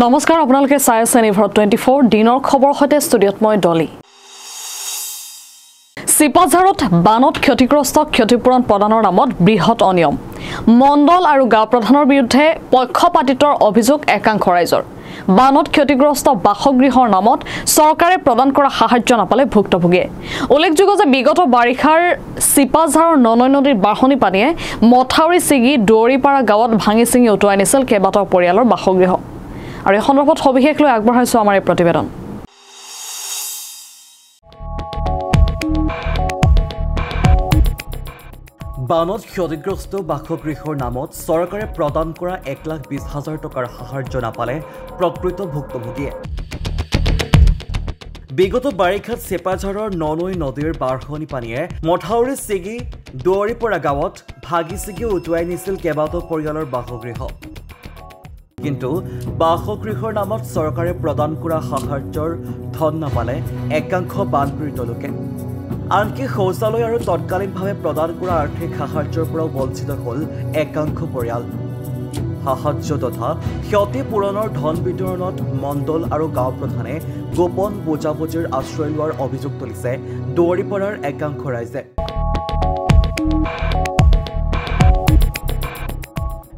নমস্কাৰ আপোনালোকে চাই আছে নিউজ 24 দিনৰ খবৰ সৈতে ষ্টুডিঅত মই ডলি সিপাঝাৰত বানত ক্ষতিগ্ৰস্ত ক্ষতিপূৰণ প্ৰদানৰ নামত বৃহৎ অনিয়ম মণ্ডল আৰু গাঁও প্ৰধানৰ বিৰুদ্ধে পক্ষপাতিত্বৰ অভিযোগ একাংশ ৰাইজৰ বানত ক্ষতিগ্ৰস্ত বাসগৃহৰ নামত চৰকাৰে প্ৰদান কৰা সাহায্য নাপালে ভুক্তভোগীয়ে উল্লেখযোগ্য যে বিগত বাৰিষাৰ সিপাঝাৰৰ ননৈ নদীৰ বাঢ়নি পানীয়ে মথাউৰি ছিগি দৌৰিপাৰা গাঁৱত ভাঙি ছিঙি উটুৱাই নিছিল কেইবাটাও পৰিয়ালৰ বাসগৃহ আৰু এই সন্দৰ্ভত সবিশেষ লৈ আগবঢ়াইছো আমাৰ এই প্ৰতিবেদন বানত ক্ষতিগ্ৰস্ত বাসগৃহৰ নামত চৰকাৰে প্ৰদান কৰা 1,20,000 টকাৰ সাহায্য নাপালে প্ৰকৃত ভুক্তভোগীয়ে বিগত বাৰিষাত সিপাঝাৰৰ ননৈ নদীৰ বাঢ়নি পানীয়ে মথাউৰি ছিগি দৌৰিপাৰা গাঁৱত ভাগি ছিগি উটুৱাই নিছিল কেইবাটাও পৰিয়ালৰ বাসগৃহ কিন্তু বাসগৃহৰ নামত চৰকাৰে প্ৰদান কৰা সাহায্যৰ ধন নাপালে একাংশ বানপীড়িত লোকে আনকি শৌচালয় আৰু তৎকালীনভাৱে প্ৰদান কৰা আৰ্থিক সাহায্যৰ পৰাও বঞ্চিত হ'ল একাংশ পৰিয়াল সাহায্য তথা ক্ষতিপূৰণৰ ধন বিতৰণত মণ্ডল আৰু গাঁও প্ৰধানে গোপন বুজাবুজিৰ আশ্ৰয় লোৱাৰ অভিযোগ তুলিছে দৌৰিপাৰাৰ একাংশ ৰাইজে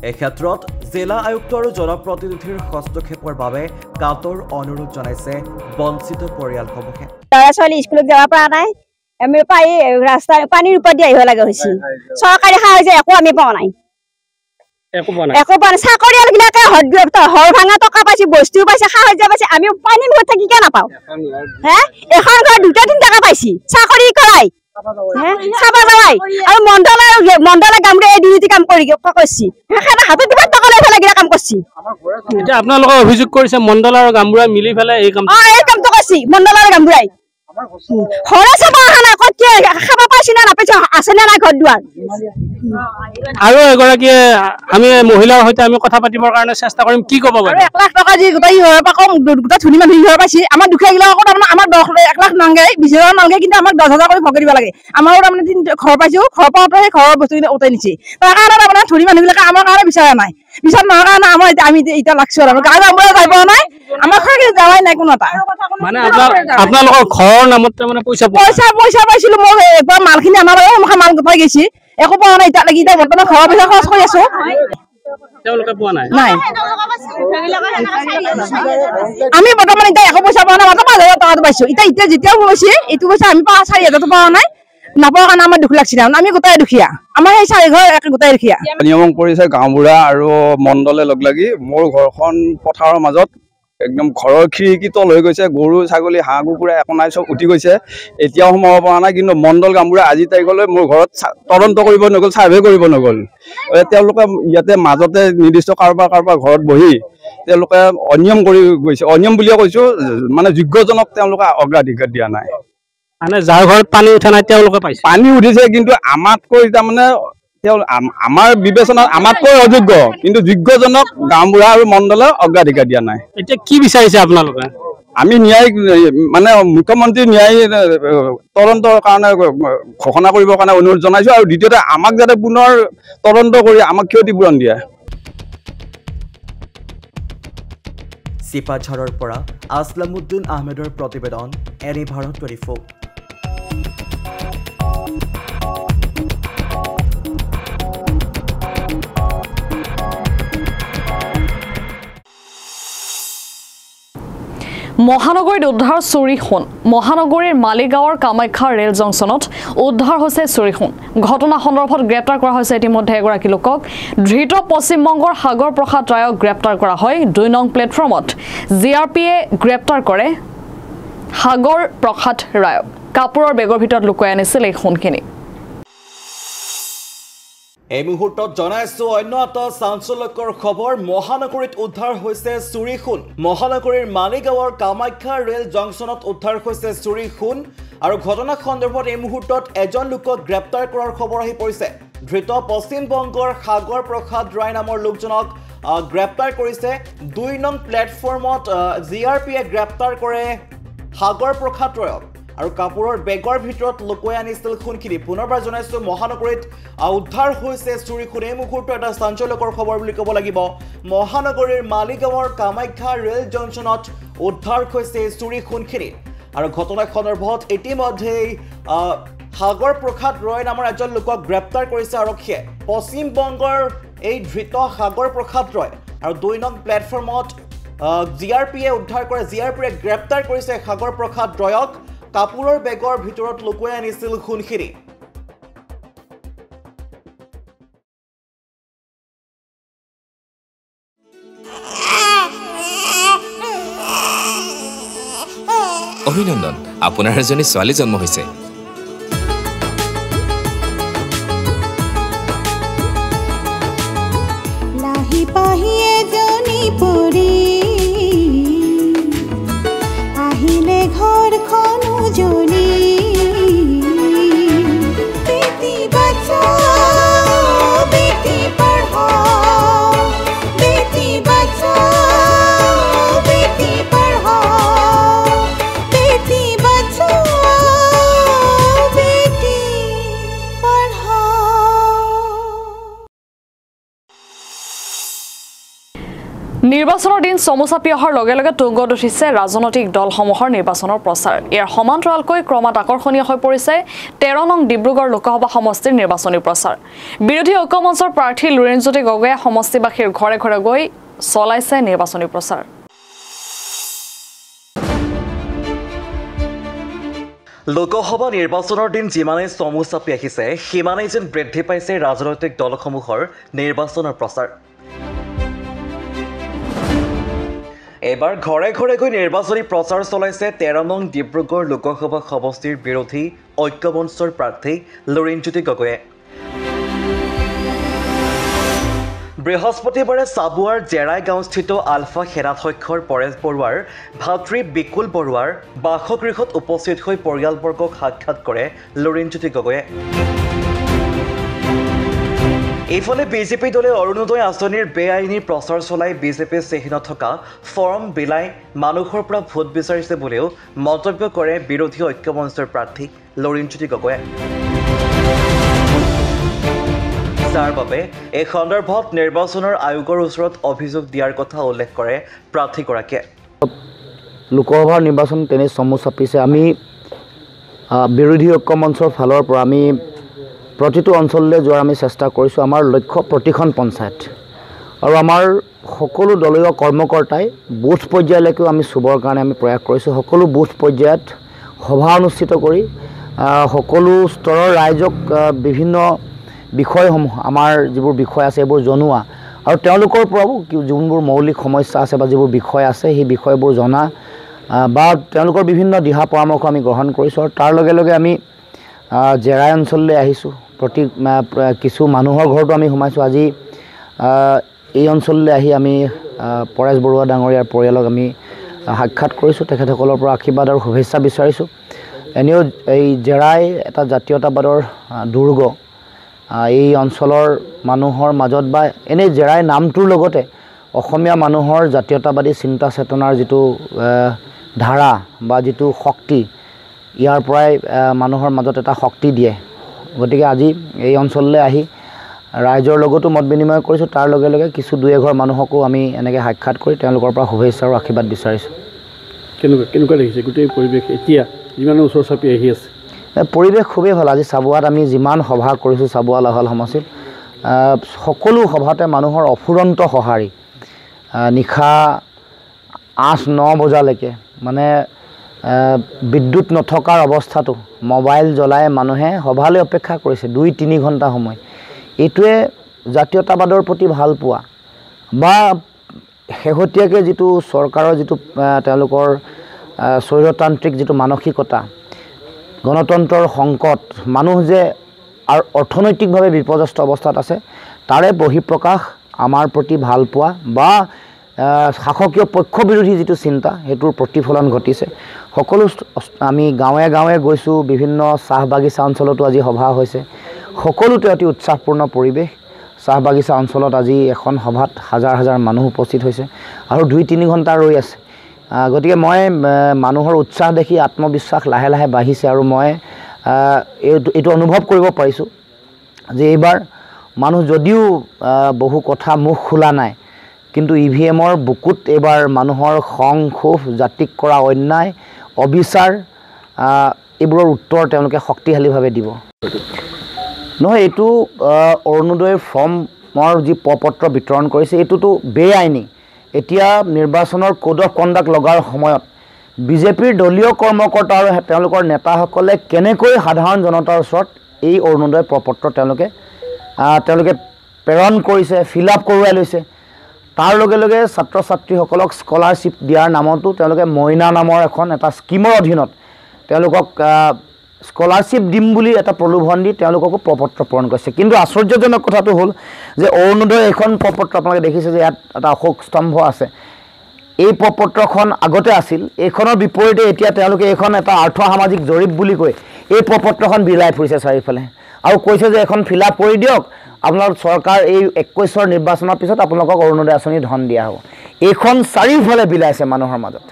এই ক্ষেত্ৰত জিলা আয়ুক্ত আৰু জনপ্ৰতিনিধিৰ হস্তক্ষেপৰ বাবে কাতৰ অনুৰোধ জনাইছে বঞ্চিত পৰিয়ালসমূহে ল'ৰা ছোৱালী স্কুলত যাব পৰা নাই আমি পাই ৰাস্তা পানীৰ ওপৰত আহিব লগা হৈছে চৰকাৰী সাহায্য একো আমি পোৱা নাই একো পোৱা নাই চাকৰিয়ালবিলাকে হৰ ভাঙা টকা পাইছে বস্তু পাইছে সাহায্য পাইছে আমি পানীৰ মুখত থাকি কিয় নাপাওঁ এখন ঘৰ 2-3 টকা পাইছি চাকৰি কৰাই চাবা যাৱাই আৰু মণ্ডলে গামৰে এই দুইটি কাম কৰিছি হাতত দিবা টকা লৈ ফেলে কাম কৰিছি এতিয়া আপোনালোকে অভিযোগ কৰিছে মণ্ডল আৰু গামবুঢ়াই মিলি ফেলে এই কামটো কৰিছি মণ্ডল আৰু গামবুঢ়াই ঘৰে চাব অহা নাই ক'ত খাব পাইছি না নাপাইছি আছে নে নাই ঘৰ দুৱাৰ আৰু এগৰাকীয়ে আমি মহিলাৰ সৈতে আমি কথা পাতিবৰ কাৰণে চেষ্টা কৰিম কি ক'ব বাৰু 1 লাখ টকা যি গোটাই গোটা ধনী মানুহ ঘৰ পাইছি আমাৰ দুখীয়া গিলাক তাৰমানে আমাৰ 1 লাখ নাংগে 20,000 নাংগে কিন্তু আমাক 10,000 কৰি ভগাই দিব লাগে আমাৰো তাৰমানে ঘৰ পাইছো ঘৰ পাওঁতে সেই ঘৰৰ বস্তুখিনি উঠাই নিছে তাৰ কাৰণে তাৰমানে ধনী মানুহবিলাকে আমাৰ কাৰণে বিচাৰা নাই বিচাৰ নোহোৱাৰ কাৰণে আমাৰ আমি এতিয়া লাগছো আৰু গাঁও গাঁৱৰ যাই পোৱা নাই আমাৰ ঘৰকে যাৱাই নাই কোনো এটা মানে আপোনালোকৰ ঘৰৰ নামত মানে পইচা পাইছিলো মই একবাৰ মালখিনি আমাৰ মাল গোটাই গৈছি একো পোৱা নাই এতিয়া লাগি এতিয়া বৰ্তমান ঘৰৰ পইচা খৰচ কৰি আছো তেওঁলোকে পোৱা নাই আমি বৰ্তমান এতিয়া একো পইচা পোৱা নাই মাত্ৰ 5,000 টকাটো পাইছো এতিয়া যেতিয়াও পাইছে এইটো পইচা আমি 4,000 পোৱা নাই নাপাৱাৰ কাৰণে আমাৰ দুখ লাগছে আমি গোটাই দুখীয়া আমাৰ এই 4 ঘৰ এক গোটাই দুখীয়া নিয়ম কৰিছে গাঁওবুঢ়া আৰু মণ্ডলে লগ লাগি মোৰ ঘৰখন পথাৰৰ মাজত একদম ঘৰৰ খিৰিকী তল হৈ গৈছে গৰু ছাগলী হাঁহ কুকুৰা একো নাই চব উঠি গৈছে এতিয়াও সোমাব পৰা নাই কিন্তু মণ্ডল গাঁওবুঢ়া আজি তাৰিখলৈ মোৰ ঘৰত তদন্ত কৰিব নগ'ল ছাৰ্ভে কৰিব নগ'ল তেওঁলোকে ইয়াতে মাজতে নিৰ্দিষ্ট কাৰোবাৰ ঘৰত বহি তেওঁলোকে অনিয়ম কৰি গৈছে অনিয়ম বুলিয়ে কৈছোঁ মানে যোগ্যজনক তেওঁলোকে অগ্ৰাধিকাৰ দিয়া নাই মানে যাৰ ঘৰত পানী উঠা নাই তেওঁলোকে পাইছে পানী উঠিছে কিন্তু আমাতকৈ তাৰমানে আমাৰ বিবেচনাত আমাতকৈ অযোগ্য কিন্তু যোগ্যজনক গাঁওবুঢ়া আৰু মণ্ডলে অগ্ৰাধিকাৰ দিয়া নাই এতিয়া কি বিচাৰিছে আপোনালোকে আমি ন্যায়িক মানে মুখ্যমন্ত্ৰী ন্যায় তদন্তৰ কাৰণে ঘোষণা কৰিবৰ কাৰণে অনুৰোধ জনাইছো আৰু দ্বিতীয়তে আমাক যাতে পুনৰ তদন্ত কৰি আমাক ক্ষতিপূৰণ দিয়ে সিপাঝাৰৰ পৰা আসলামউদ্দিন আহমেদৰ প্ৰতিবেদন এনি ভাৰত 24 মহানগৰীত উদ্ধাৰ চুৰি সোণ মহানগৰীৰ মালিগাঁৱৰ কামাখ্যা ৰেল জংচনত উদ্ধাৰ হৈছে চুৰি সোণ ঘটনা সন্দৰ্ভত গ্ৰেপ্তাৰ কৰা হৈছে ইতিমধ্যে এগৰাকী লোকক ধৃত পশ্চিমবংগৰ সাগৰ প্ৰসাদ ৰায়ক গ্ৰেপ্তাৰ কৰা হয় 2 নং প্লেটফৰ্মত জিআৰপিয়ে গ্ৰেপ্তাৰ কৰে সাগৰ প্ৰসাদ ৰায়ক কাপোৰৰ বেগৰ ভিতৰত লুকুৱাই আনিছিল এই সোণখিনি এই মুহূৰ্তত জনাইছো অন্য এটা চাঞ্চল্যকৰ খবৰ মহানগৰীত উদ্ধাৰ হৈছে চুৰি সোণ মহানগৰীৰ মালিগাঁৱৰ কামাখ্যা ৰেল জংচনত উদ্ধাৰ হৈছে চুৰি সোণ আৰু ঘটনা সন্দৰ্ভত এই মুহূৰ্তত এজন লোকক গ্ৰেপ্তাৰ কৰাৰ খবৰ আহি পৰিছে ধৃত পশ্চিমবংগৰ সাগৰ প্ৰসাদ ৰায় নামৰ লোকজনক গ্ৰেপ্তাৰ কৰিছে 2 নং প্লেটফৰ্মত জিআৰপিয়ে গ্ৰেপ্তাৰ কৰে সাগৰ প্ৰসাদ ৰায়ক আৰু কাপোৰৰ বেগৰ ভিতৰত লুকুৱাই আনিছিল সোণখিনি। পুনৰবাৰ জনাইছোঁ মহানগৰীত উদ্ধাৰ হৈছে চুৰি সোণ। এই মুহূৰ্তত এটা চাঞ্চল্যকৰ খবৰ বুলি ক'ব লাগিব। মহানগৰীৰ মালিগাঁৱৰ কামাখ্যা ৰেল জংচনত উদ্ধাৰ হৈছে চুৰি সোণখিনি। আৰু ঘটনা সন্দৰ্ভত ইতিমধ্যেই সাগৰ প্ৰসাদ ৰয় নামৰ এজন লোকক গ্ৰেপ্তাৰ কৰিছে আৰক্ষীয়ে। পশ্চিম বংগৰ এই ধৃত সাগৰ প্ৰসাদ ৰয় আৰু 2 নং প্লেটফৰ্মত জিআৰপিয়ে উদ্ধাৰ কৰে। জিআৰপিয়ে গ্ৰেপ্তাৰ কৰিছে সাগৰ প্ৰসাদ ৰয়ক। কাপোৰৰ বেগৰ ভিতৰত লুকুৱাই আনিছিল সোণখিনি। অভিনন্দন, আপোনাৰ এজনী ছোৱালী জন্ম হৈছে। লাহি পাহি এজনী পৰি আহিলে ঘৰখন উজলি। বেটি বচাও বেটি পঢ়াও, বেটি বচাও বেটি পঢ়াও, বেটি বচাও বেটি পঢ়াও। নিৰ্বাচনৰ দিন চমু চাপি অহাৰ লগে লগে তুংগত উঠিছে ৰাজনৈতিক দলসমূহৰ নিৰ্বাচনৰ প্ৰচাৰ। ইয়াৰ সমান্তৰালকৈ ক্ৰমাৎ আকৰ্ষণীয় হৈ পৰিছে 13 নং ডিব্ৰুগড় লোকসভা সমষ্টিৰ নিৰ্বাচনী প্ৰচাৰ। বিৰোধী ঐক্যমঞ্চৰ প্ৰাৰ্থী লুৰিণজ্যোতি গগৈয়ে সমষ্টিবাসীৰ ঘৰে ঘৰে গৈ চলাইছে নিৰ্বাচনী প্ৰচাৰ। লোকসভা নিৰ্বাচনৰ দিন যিমানেই চমু চাপি আহিছে সিমানেই যেন বৃদ্ধি পাইছে ৰাজনৈতিক দলসমূহৰ নিৰ্বাচনৰ প্ৰচাৰ। এবাৰ ঘৰে ঘৰে গৈ নিৰ্বাচনী প্ৰচাৰ চলাইছে 13 নং ডিব্ৰুগড় লোকসভা সমষ্টিৰ বিৰোধী ঐক্যমঞ্চৰ প্ৰাৰ্থী লুৰিণজ্যোতি গগৈয়ে। বৃহস্পতিবাৰে চাবুৱাৰ জেৰাই গাঁওস্থিত আলফা সেনাধ্যক্ষৰ পৰেশ বৰুৱাৰ ভাতৃ বিকুল বৰুৱাৰ বাসগৃহত উপস্থিত হৈ পৰিয়ালবৰ্গক সাক্ষাৎ কৰে লুৰিণজ্যোতি গগৈয়ে। এইফালে বিজেপি দলে অৰুণোদয় আঁচনিৰ বেআইনী প্ৰচাৰ চলাই বিজেপি চিহ্ন থকা ফৰ্ম বিলাই মানুহৰ পৰা ভোট বিচাৰিছে বুলিও মন্তব্য কৰে বিৰোধী ঐক্যমঞ্চৰ প্ৰাৰ্থী লুৰিণজ্যোতি গগৈয়ে। যাৰ বাবে এই সন্দৰ্ভত নিৰ্বাচনৰ আয়োগৰ ওচৰত অভিযোগ দিয়াৰ কথা উল্লেখ কৰে প্ৰাৰ্থীগৰাকীয়ে। লোকসভাৰ নিৰ্বাচন তেনে চমু চাপিছে। আমি বিৰোধী ঐক্যমঞ্চৰ ফালৰ পৰা আমি প্ৰতিটো অঞ্চললৈ যোৱাৰ আমি চেষ্টা কৰিছোঁ। আমাৰ লক্ষ্য প্ৰতিখন পঞ্চায়ত আৰু আমাৰ সকলো দলীয় কৰ্মকৰ্তাই বুথ পৰ্যায়লৈকেও আমি চুবৰ কাৰণে আমি প্ৰয়াস কৰিছোঁ। সকলো বুথ পৰ্যায়ত সভা অনুষ্ঠিত কৰি সকলো স্তৰৰ ৰাইজক বিভিন্ন বিষয়সমূহ আমাৰ যিবোৰ বিষয় আছে এইবোৰ জনোৱা আৰু তেওঁলোকৰ পৰাও যোনবোৰ মৌলিক সমস্যা আছে বা যিবোৰ বিষয় আছে সেই বিষয়বোৰ জনা বা তেওঁলোকৰ বিভিন্ন দিহা পৰামৰ্শ আমি গ্ৰহণ কৰিছোঁ। আৰু তাৰ লগে লগে আমি জেৰাই অঞ্চললৈ আহিছোঁ। কিছু মানুহৰ ঘৰতো আমি সোমাইছোঁ। আজি এই অঞ্চললৈ আহি আমি পৰেশ বৰুৱা ডাঙৰীয়াৰ পৰিয়ালক আমি সাক্ষাৎ কৰিছোঁ। তেখেতসকলৰ পৰা আশীৰ্বাদ আৰু শুভেচ্ছা বিচাৰিছোঁ। এনেও এই জেৰাই এটা জাতীয়তাবাদৰ দুৰ্গ। এই অঞ্চলৰ মানুহৰ মাজত বা এনেই জেৰাই নামটোৰ লগতে অসমীয়া মানুহৰ জাতীয়তাবাদী চিন্তা চেতনাৰ যিটো ধাৰা বা যিটো শক্তি, ইয়াৰ পৰাই মানুহৰ মাজত এটা শক্তি দিয়ে। গতিকে আজি এই অঞ্চললৈ আহি ৰাইজৰ লগতো মত বিনিময় কৰিছোঁ। তাৰ লগে লগে কিছু দুই এঘৰ মানুহকো আমি এনেকৈ সাক্ষাৎ কৰি তেওঁলোকৰ পৰা শুভেচ্ছা আৰু আশীৰ্বাদ বিচাৰিছোঁ। কেনেকুৱা দেখিছে গোটেই পৰিৱেশ এতিয়া যিমান ওচৰ চাপি আহি আছে? পৰিৱেশ খুবেই ভাল। আজি চাবুৱাত আমি যিমান সভা কৰিছোঁ, চাবুৱা লাহোৱাল সমষ্টিত সকলো সভাতে মানুহৰ অফুৰন্ত সঁহাৰি। নিশা 8-9 বজালৈকে মানে বিদ্যুৎ নথকাৰ অৱস্থাটো মোবাইল জ্বলাই মানুহে সভালৈ অপেক্ষা কৰিছে 2-3 ঘণ্টা সময়। এইটোৱে জাতীয়তাবাদৰ প্ৰতি ভাল পোৱা বা শেহতীয়াকৈ যিটো চৰকাৰৰ যিটো তেওঁলোকৰ স্বৈৰতান্ত্ৰিক যিটো মানসিকতা, গণতন্ত্ৰৰ সংকট, মানুহ যে আৰু অৰ্থনৈতিকভাৱে বিপৰ্যস্ত অৱস্থাত আছে, তাৰে বহিঃপ্ৰকাশ আমাৰ প্ৰতি ভাল পোৱা বা শাসকীয় পক্ষ বিৰোধী যিটো চিন্তা সেইটোৰ প্ৰতিফলন ঘটিছে। সকলো আমি গাঁৱে গাঁৱে গৈছোঁ, বিভিন্ন চাহ বাগিচা অঞ্চলতো আজি সভা হৈছে। সকলোতে অতি উৎসাহপূৰ্ণ পৰিৱেশ। চাহ বাগিচা অঞ্চলত আজি এখন সভাত হাজাৰ হাজাৰ মানুহ উপস্থিত হৈছে আৰু 2-3 ঘণ্টা ৰৈ আছে। গতিকে মই মানুহৰ উৎসাহ দেখি আত্মবিশ্বাস লাহে লাহে বাঢ়িছে আৰু মই এইটো অনুভৱ কৰিব পাৰিছোঁ যে এইবাৰ মানুহ যদিও বহু কথা মুখ খোলা নাই কিন্তু ইভিএমৰ বুকুত এইবাৰ মানুহৰ খং ক্ষোভ জাতিক কৰা অন্যায় অবিচাৰ এইবোৰৰ উত্তৰ তেওঁলোকে শক্তিশালীভাৱে দিব নহয় এইটো অৰুণোদয় ফৰ্মৰ যি পত্ৰ বিতৰণ কৰিছে এইটোতো বেআইনী এতিয়া নিৰ্বাচনৰ কোড অফ কণ্ডাক্ট লগাৰ সময়ত বিজেপিৰ দলীয় কৰ্মকৰ্তা আৰু তেওঁলোকৰ নেতাসকলে কেনেকৈ সাধাৰণ জনতাৰ ওচৰত এই অৰুণোদয় পত্ৰ তেওঁলোকে প্ৰেৰণ কৰিছে ফিল আপ কৰোৱাই লৈছে তাৰ লগে লগে ছাত্ৰ ছাত্ৰীসকলক স্কলাৰশ্বিপ দিয়াৰ নামতো তেওঁলোকে মইনা নামৰ এটা স্কিমৰ অধীনত তেওঁলোকক স্কলাৰশ্বিপ দিম বুলি এটা প্ৰলোভন দি তেওঁলোককো পত্ৰ প্ৰেৰণ কৰিছে কিন্তু আশ্চৰ্যজনক কথাটো হ'ল যে অৰুণোদয় এখন পত্ৰ আপোনালোকে দেখিছে যে ইয়াত এটা অশোক স্তম্ভ আছে এই পত্ৰখন আগতে আছিল এইখনৰ বিপৰীতে এতিয়া তেওঁলোকে এখন এটা আৰ্থ সামাজিক জৰীপ বুলি কৈ এই পত্ৰখন বিলাই ফুৰিছে চাৰিওফালে আৰু কৈছে যে এখন ফিল আপ কৰি দিয়ক আপোনালোক চৰকাৰ এই 21ৰ নিৰ্বাচনৰ পিছত আপোনালোকক অৰুণোদয় আঁচনি ধন দিয়া হ'ব এইখন চাৰিওফালে বিলাইছে মানুহৰ মাজত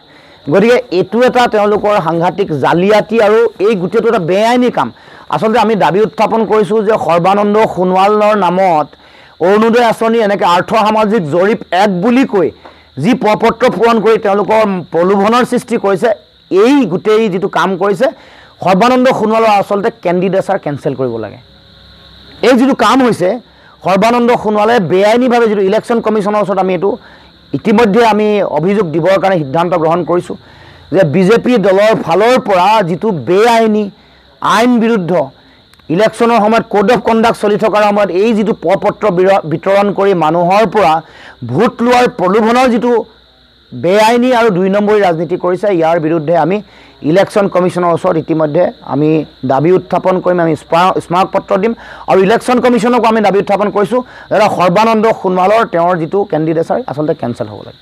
গতিকে এইটো এটা তেওঁলোকৰ সাংঘাতিক জালিয়াতি আৰু এই গোটেইটো এটা বেআইনী কাম আচলতে আমি দাবী উত্থাপন কৰিছোঁ যে সৰ্বানন্দ সোণোৱালৰ নামত অৰুণোদয় আঁচনি এনেকৈ আৰ্থ সামাজিক জৰীপ এক বুলি কৈ যি পত্ৰ পূৰণ কৰি তেওঁলোকৰ প্ৰলোভনৰ সৃষ্টি কৰিছে এই গোটেই যিটো কাম কৰিছে সৰ্বানন্দ সোণোৱালৰ আচলতে কেণ্ডিডেচাৰ কেনচেল কৰিব লাগে এই যিটো কাম হৈছে সৰ্বানন্দ সোণোৱালে বেআইনীভাৱে যিটো ইলেকশ্যন কমিশ্যনৰ ওচৰত আমি এইটো ইতিমধ্যে আমি অভিযোগ দিবৰ কাৰণে সিদ্ধান্ত গ্ৰহণ কৰিছোঁ যে বিজেপি দলৰ ফালৰ পৰা যিটো বেআইনী আইন বিৰুদ্ধ ইলেকশ্যনৰ সময়ত কোড অফ কণ্ডাক্ট চলি থকাৰ সময়ত এই যিটো পত্ৰ বিতৰণ কৰি মানুহৰ পৰা ভোট লোৱাৰ প্ৰলোভনৰ যিটো বেআইনী আৰু 2 নম্বৰী ৰাজনীতি কৰিছে ইয়াৰ বিৰুদ্ধে আমি ইলেকশ্যন কমিশ্যনৰ ওচৰত ইতিমধ্যে আমি দাবী উত্থাপন কৰিম আমি স্মাৰক পত্ৰ দিম আৰু ইলেকশ্যন কমিশ্যনকো আমি দাবী উত্থাপন কৰিছোঁ যে সৰ্বানন্দ সোণোৱালৰ তেওঁৰ যিটো কেণ্ডিডেচাৰ আচলতে কেনচেল হ'ব লাগে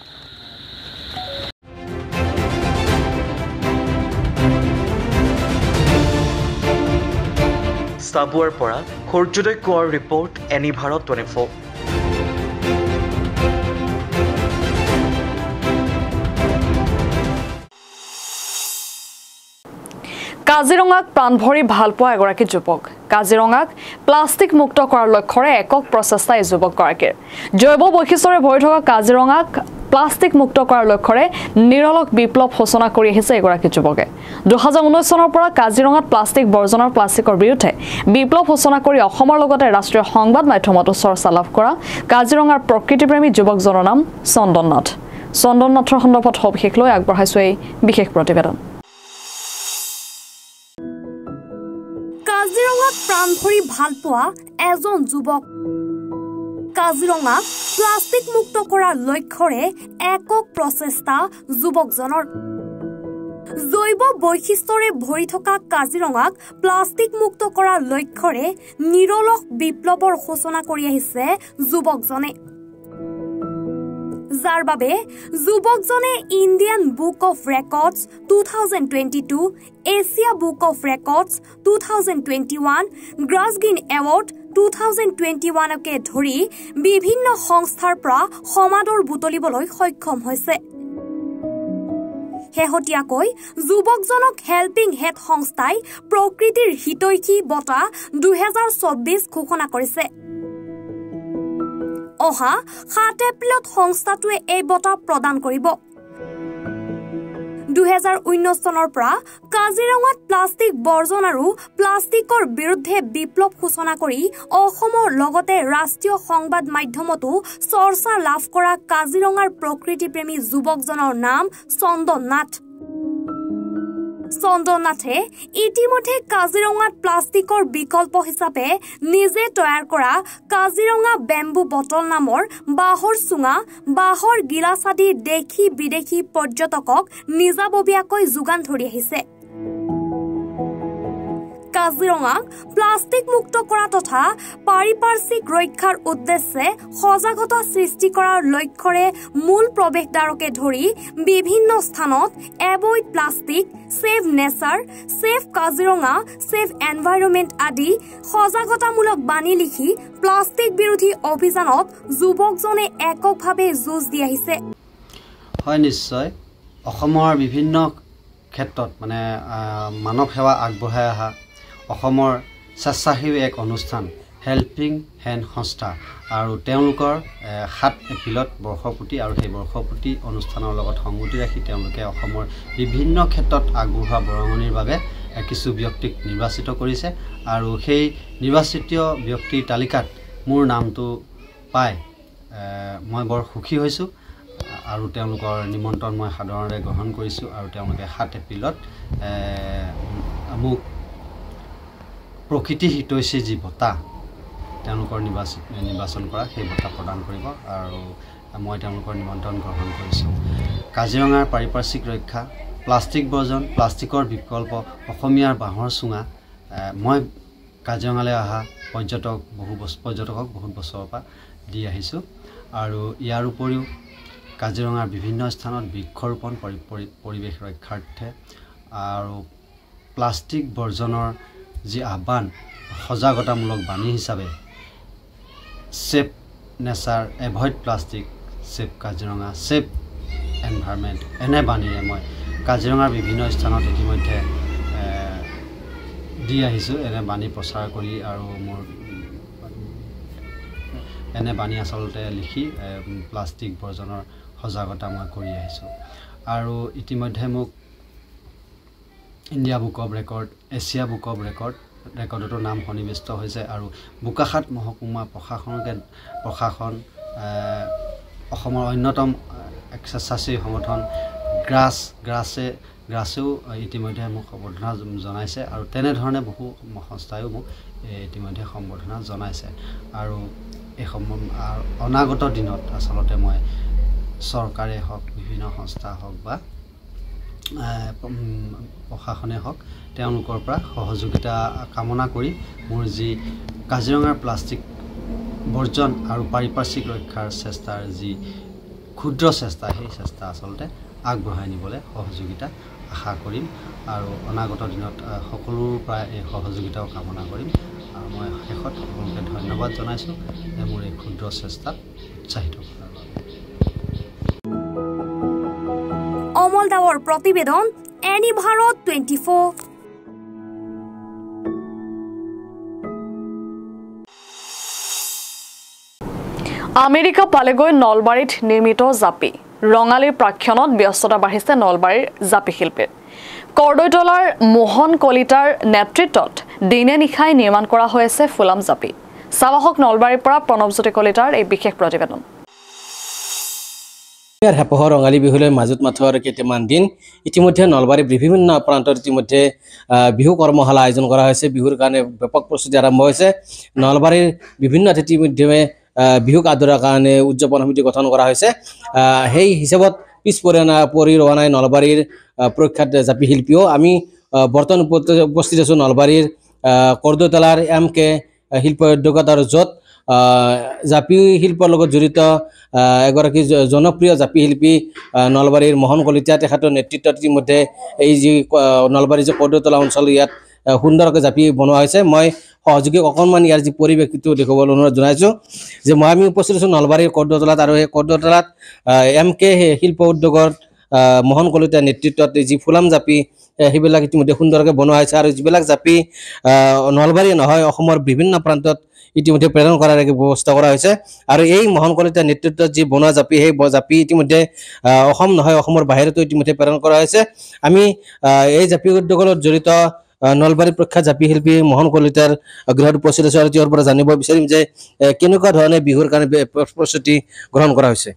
চাবুৱাৰ পৰা সূৰ্যোদয় কোঁৱৰ ৰিপৰ্ট এনি ভাৰত 24 কাজিৰঙাক প্ৰাণভৰি ভালপোৱা এগৰাকী যুৱক কাজিৰঙাক প্লাষ্টিক মুক্ত কৰাৰ লক্ষ্যৰে একক প্ৰচেষ্টা এই যুৱকগৰাকীৰ জৈৱ বৈশিষ্ট্যৰে ভৰি থকা কাজিৰঙাক প্লাষ্টিক মুক্ত কৰাৰ লক্ষ্যৰে নিৰলক বিপ্লৱ সূচনা কৰি আহিছে এগৰাকী যুৱকে 2019 চনৰ পৰা কাজিৰঙাত প্লাষ্টিক বৰ্জনৰ প্লাষ্টিকৰ বিৰুদ্ধে বিপ্লৱ সূচনা কৰি অসমৰ লগতে ৰাষ্ট্ৰীয় সংবাদ মাধ্যমতো চৰ্চা লাভ কৰা কাজিৰঙাৰ প্ৰকৃতিপ্ৰেমী যুৱকজনৰ নাম চন্দন নাথৰ সন্দৰ্ভত সবিশেষ লৈ আগবঢ়াইছো এই বিশেষ প্ৰতিবেদন কাজিৰঙাক প্ৰাণভৰি ভালপোৱা এজন যুৱক কাজিৰঙাক প্লাষ্টিক মুক্ত কৰাৰ লক্ষ্যৰে একক প্ৰচেষ্টা যুৱকজনৰ জৈৱ বৈশিষ্ট্যৰে ভৰি থকা কাজিৰঙাক প্লাষ্টিক মুক্ত কৰাৰ লক্ষ্যৰে নিৰলস বিপ্লৱৰ সূচনা কৰি আহিছে যুৱকজনে যাৰ বাবে যুৱকজনে Indian book of records 2022 Asia book of records 2021 গ্ৰাছগ্ৰীণ এৱাৰ্ড 2021কে ধৰি বিভিন্ন সংস্থাৰ পৰা সমাদৰ বুটলিবলৈ সক্ষম হৈছে শেহতীয়াকৈ যুৱকজনক হেল্পিং হেড সংস্থাই প্ৰকৃতিৰ হিতৈষী বঁটা 2024 ঘোষণা কৰিছে অহা 7 এপ্ৰিলত সংস্থাটোৱে এই বঁটা প্ৰদান কৰিব 2019 চনৰ পৰা কাজিৰঙাত প্লাষ্টিক বৰ্জন আৰু প্লাষ্টিকৰ বিৰুদ্ধে বিপ্লৱ সূচনা কৰি অসমৰ লগতে ৰাষ্ট্ৰীয় সংবাদ মাধ্যমতো চৰ্চা লাভ কৰা কাজিৰঙাৰ প্ৰকৃতিপ্ৰেমী যুৱকজনৰ নাম চন্দন নাথে ইতিমধ্যে কাজিৰঙাত প্লাষ্টিকৰ বিকল্প হিচাপে নিজে তৈয়াৰ কৰা কাজিৰঙা বেম্বু বটল নামৰ বাঁহৰ চুঙা বাঁহৰ গিলাচ আদি দেশী বিদেশী পৰ্যটকক নিজাববীয়াকৈ যোগান ধৰি আহিছে কাজিৰঙাক প্লাষ্টিক মুক্ত কৰা তথা পাৰিপাৰ্শ্বিক ৰক্ষাৰ উদ্দেশ্যে সজাগতা সৃষ্টি কৰাৰ লক্ষ্যৰে মূল প্ৰৱেশদ্বাৰকে ধৰি বিভিন্ন স্থানত avoid plastic save nature save Kaziranga save environment আদি সজাগতামূলক বাণী লিখি প্লাষ্টিক বিৰোধী অভিযানত যুৱকজনে এককভাৱে যুঁজ দি আহিছে হয় নিশ্চয় অসমৰ বিভিন্ন ক্ষেত্ৰত মানে মানৱ সেৱা আগবঢ়াই অহা অসমৰ স্বেচ্ছাসেৱী এক অনুষ্ঠান হেল্পিং হেণ্ড সংস্থা আৰু তেওঁলোকৰ 7 এপ্ৰিলত বৰ্ষপূৰ্তি আৰু সেই বৰ্ষপূৰ্তি অনুষ্ঠানৰ লগত সংগতি ৰাখি তেওঁলোকে অসমৰ বিভিন্ন ক্ষেত্ৰত আগবঢ়োৱা বৰঙণিৰ বাবে কিছু ব্যক্তিক নিৰ্বাচিত কৰিছে আৰু সেই নিৰ্বাচিত ব্যক্তিৰ তালিকাত মোৰ নামটো পাই মই বৰ সুখী হৈছোঁ আৰু তেওঁলোকৰ নিমন্ত্ৰণ মই সাধাৰণতে গ্ৰহণ কৰিছোঁ আৰু তেওঁলোকে 7 এপ্ৰিলত মোক প্ৰকৃতি হিতৈষী যি বঁটা তেওঁলোকৰ নিৰ্বাচন কৰা সেই বঁটা প্ৰদান কৰিব আৰু মই তেওঁলোকৰ নিমন্ত্ৰণ গ্ৰহণ কৰিছোঁ কাজিৰঙাৰ পাৰিপাৰ্শ্বিক ৰক্ষা প্লাষ্টিক বৰ্জন প্লাষ্টিকৰ বিকল্প অসমীয়াৰ বাঁহৰ চুঙা মই কাজিৰঙালৈ অহা পৰ্যটকক বহুত বছৰৰ পৰা দি আহিছোঁ আৰু ইয়াৰ উপৰিও কাজিৰঙাৰ বিভিন্ন স্থানত বৃক্ষৰোপণ পৰিৱেশ ৰক্ষাৰ্থে আৰু প্লাষ্টিক বৰ্জনৰ যি আহ্বান সজাগতামূলক বাণী হিচাপে save nature avoid plastic save Kaziranga save environment এনে বাণীৰে মই কাজিৰঙাৰ বিভিন্ন স্থানত ইতিমধ্যে দি আহিছোঁ এনে বাণী প্ৰচাৰ কৰি আৰু মোৰ এনে বাণী আচলতে লিখি প্লাষ্টিক বৰ্জনৰ সজাগতা মই কৰি আহিছোঁ আৰু ইতিমধ্যে মোক India book of record Asia book of ৰেকৰ্ডতো নাম সন্নিৱিষ্ট হৈছে আৰু বোকাখাত মহকুমা প্ৰশাসন অসমৰ অন্যতম এক স্বেচ্ছাসেৱী সংগঠন গ্ৰাছেও ইতিমধ্যে মোক সম্বৰ্ধনা জনাইছে আৰু তেনেধৰণে বহু সংস্থায়ো মোক ইতিমধ্যে সম্বৰ্ধনা জনাইছে আৰু এই অনাগত দিনত আচলতে মই চৰকাৰে হওক বিভিন্ন সংস্থা হওক বা প্ৰশাসনে হওক তেওঁলোকৰ পৰা সহযোগিতা কামনা কৰি মোৰ যি কাজিৰঙাৰ প্লাষ্টিক বৰ্জন আৰু পাৰিপাৰ্শ্বিক ৰক্ষাৰ চেষ্টাৰ যি ক্ষুদ্ৰ চেষ্টা সেই চেষ্টা আচলতে আগবঢ়াই নিবলৈ সহযোগিতা আশা কৰিম আৰু অনাগত দিনত সকলোৰ পৰা এই সহযোগিতাও কামনা কৰিম আৰু মই শেষত সকলোকে ধন্যবাদ জনাইছোঁ যে মোৰ এই ক্ষুদ্ৰ চেষ্টাত উৎসাহিত কৰাৰ বাবে অমল দাৱৰ প্ৰতিবেদন এনি ভাৰত 24 আমেৰিকা পালেগৈ নলবাৰীত নিৰ্মিত জাপি ৰঙালীৰ প্ৰাক্ষণত ব্যস্ততা বাঢ়িছে নলবাৰীৰ জাপি শিল্পীৰ কৰ্দৈতলাৰ মোহন কলিতাৰ নেতৃত্বত দিনে নিশাই নিৰ্মাণ কৰা হৈছে ফুলাম জাপি চাবাহক নলবাৰীৰ পৰা প্ৰণৱজ্যোতি কলিতাৰ এই বিশেষ প্ৰতিবেদন হেপহৰ ৰঙালী বিহুলৈ মাজত মাথো আৰু কেইটামান দিন ইতিমধ্যে নলবাৰীৰ বিভিন্ন প্ৰান্তত ইতিমধ্যে বিহু কৰ্মশালা আয়োজন কৰা হৈছে বিহুৰ কাৰণে ব্যাপক প্ৰস্তুতি আৰম্ভ হৈছে নলবাৰীৰ বিভিন্ন অতিথি মাধ্যমে বিহুক আদৰাৰ কাৰণে উদযাপন সমিতি গঠন কৰা হৈছে সেই হিচাপত পিছ পৰি ৰোৱা নাই নলবাৰীৰ প্ৰখ্যাত জাপি শিল্পীও আমি বৰ্তমান উপস্থিত আছোঁ নলবাৰীৰ কৰ্দৈতলাৰ MK শিল্প উদ্যোগতাৰ য'ত জাপি শিল্পৰ লগত জড়িত এগৰাকী জনপ্ৰিয় জাপি শিল্পী নলবাৰীৰ মোহন কলিতা তেখেতৰ নেতৃত্বত ইতিমধ্যে এই যি নলবাৰীৰ যে কৰ্দৈতলা অঞ্চল ইয়াত সুন্দৰকৈ জাপি বনোৱা হৈছে মই সহযোগীক অকণমান ইয়াৰ যি পৰিৱেশটো দেখুৱাবলৈ অনুৰোধ জনাইছোঁ যে আমি উপস্থিত আছোঁ নলবাৰীৰ কৰ্দৈতলাত আৰু সেই কৰ্দৈতলাত MK শিল্প উদ্যোগৰ মোহন কলিতাৰ নেতৃত্বত যি ফুলাম জাপি সেইবিলাক ইতিমধ্যে সুন্দৰকৈ বনোৱা হৈছে আৰু যিবিলাক জাপি নলবাৰী নহয় অসমৰ বিভিন্ন প্ৰান্তত ইতিমধ্যে প্ৰেৰণ কৰাৰ ব্যৱস্থা কৰা হৈছে আৰু এই মোহন কলিতাৰ নেতৃত্বত যি বনোৱা জাপি সেই জাপি ইতিমধ্যে অসম নহয় অসমৰ বাহিৰতো ইতিমধ্যে প্ৰেৰণ কৰা হৈছে আমি এই জাপি উদ্যোগৰ লগত জড়িত নলবাৰীৰ প্ৰখ্যাত জাপি শিল্পী মোহন কলিতাৰ গৃহত উপস্থিত আছোঁ আৰু তেওঁৰ পৰা জানিব বিচাৰিম যে কেনেকুৱা ধৰণে বিহুৰ কাৰণে প্ৰস্তুতি গ্ৰহণ কৰা হৈছে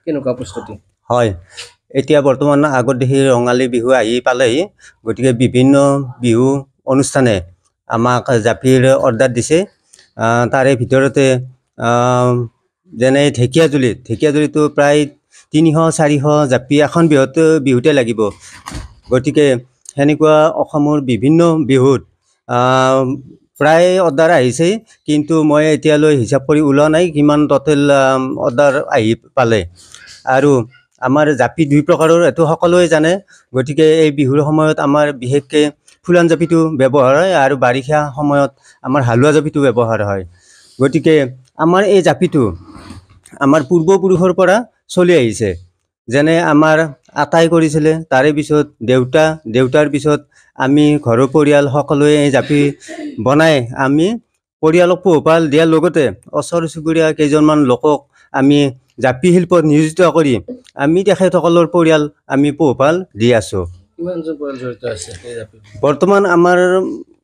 কেনেকুৱা প্ৰস্তুতি হয় এতিয়া বৰ্তমান আগত দেখি ৰঙালী বিহু আহি পালেহি গতিকে বিভিন্ন বিহু অনুষ্ঠানে আমাক জাপিৰ অৰ্ডাৰ দিছে তাৰে ভিতৰতে যেনে ঢেকীয়াজুলিতো প্ৰায় 300-400 জাপি এখন বিহুতে লাগিব গতিকে সেনেকুৱা অসমৰ বিভিন্ন বিহুত প্ৰায় অৰ্ডাৰ আহিছে কিন্তু মই এতিয়ালৈ হিচাপ কৰি ওলোৱা নাই কিমান টোটেল অৰ্ডাৰ আহি পালে আৰু আমাৰ জাপি দুই প্ৰকাৰৰ এটো সকলোৱে জানে গতিকে এই বিহুৰ সময়ত আমাৰ বিশেষকৈ ফুলাম জাপিটো ব্যৱহাৰ হয় আৰু বাৰিষা সময়ত আমাৰ হালুৱা জাপিটো ব্যৱহাৰ হয় গতিকে আমাৰ এই জাপিটো আমাৰ পূৰ্বপুৰুষৰ পৰা চলি আহিছে যেনে আমাৰ আটাই কৰিছিলে, তাৰে পিছত দেউতাৰ পিছত আমি ঘৰৰ পৰিয়াল সকলোৱে এই জাপি বনাই আমি পৰিয়ালক পোহপাল দিয়াৰ লগতে ওচৰ চুবুৰীয়া কেইজনমান লোকক আমি জাপি শিল্পত নিয়োজিত কৰি আমি তেখেতসকলৰ পৰিয়াল আমি পোহপাল দি আছোঁ। বৰ্তমান আমাৰ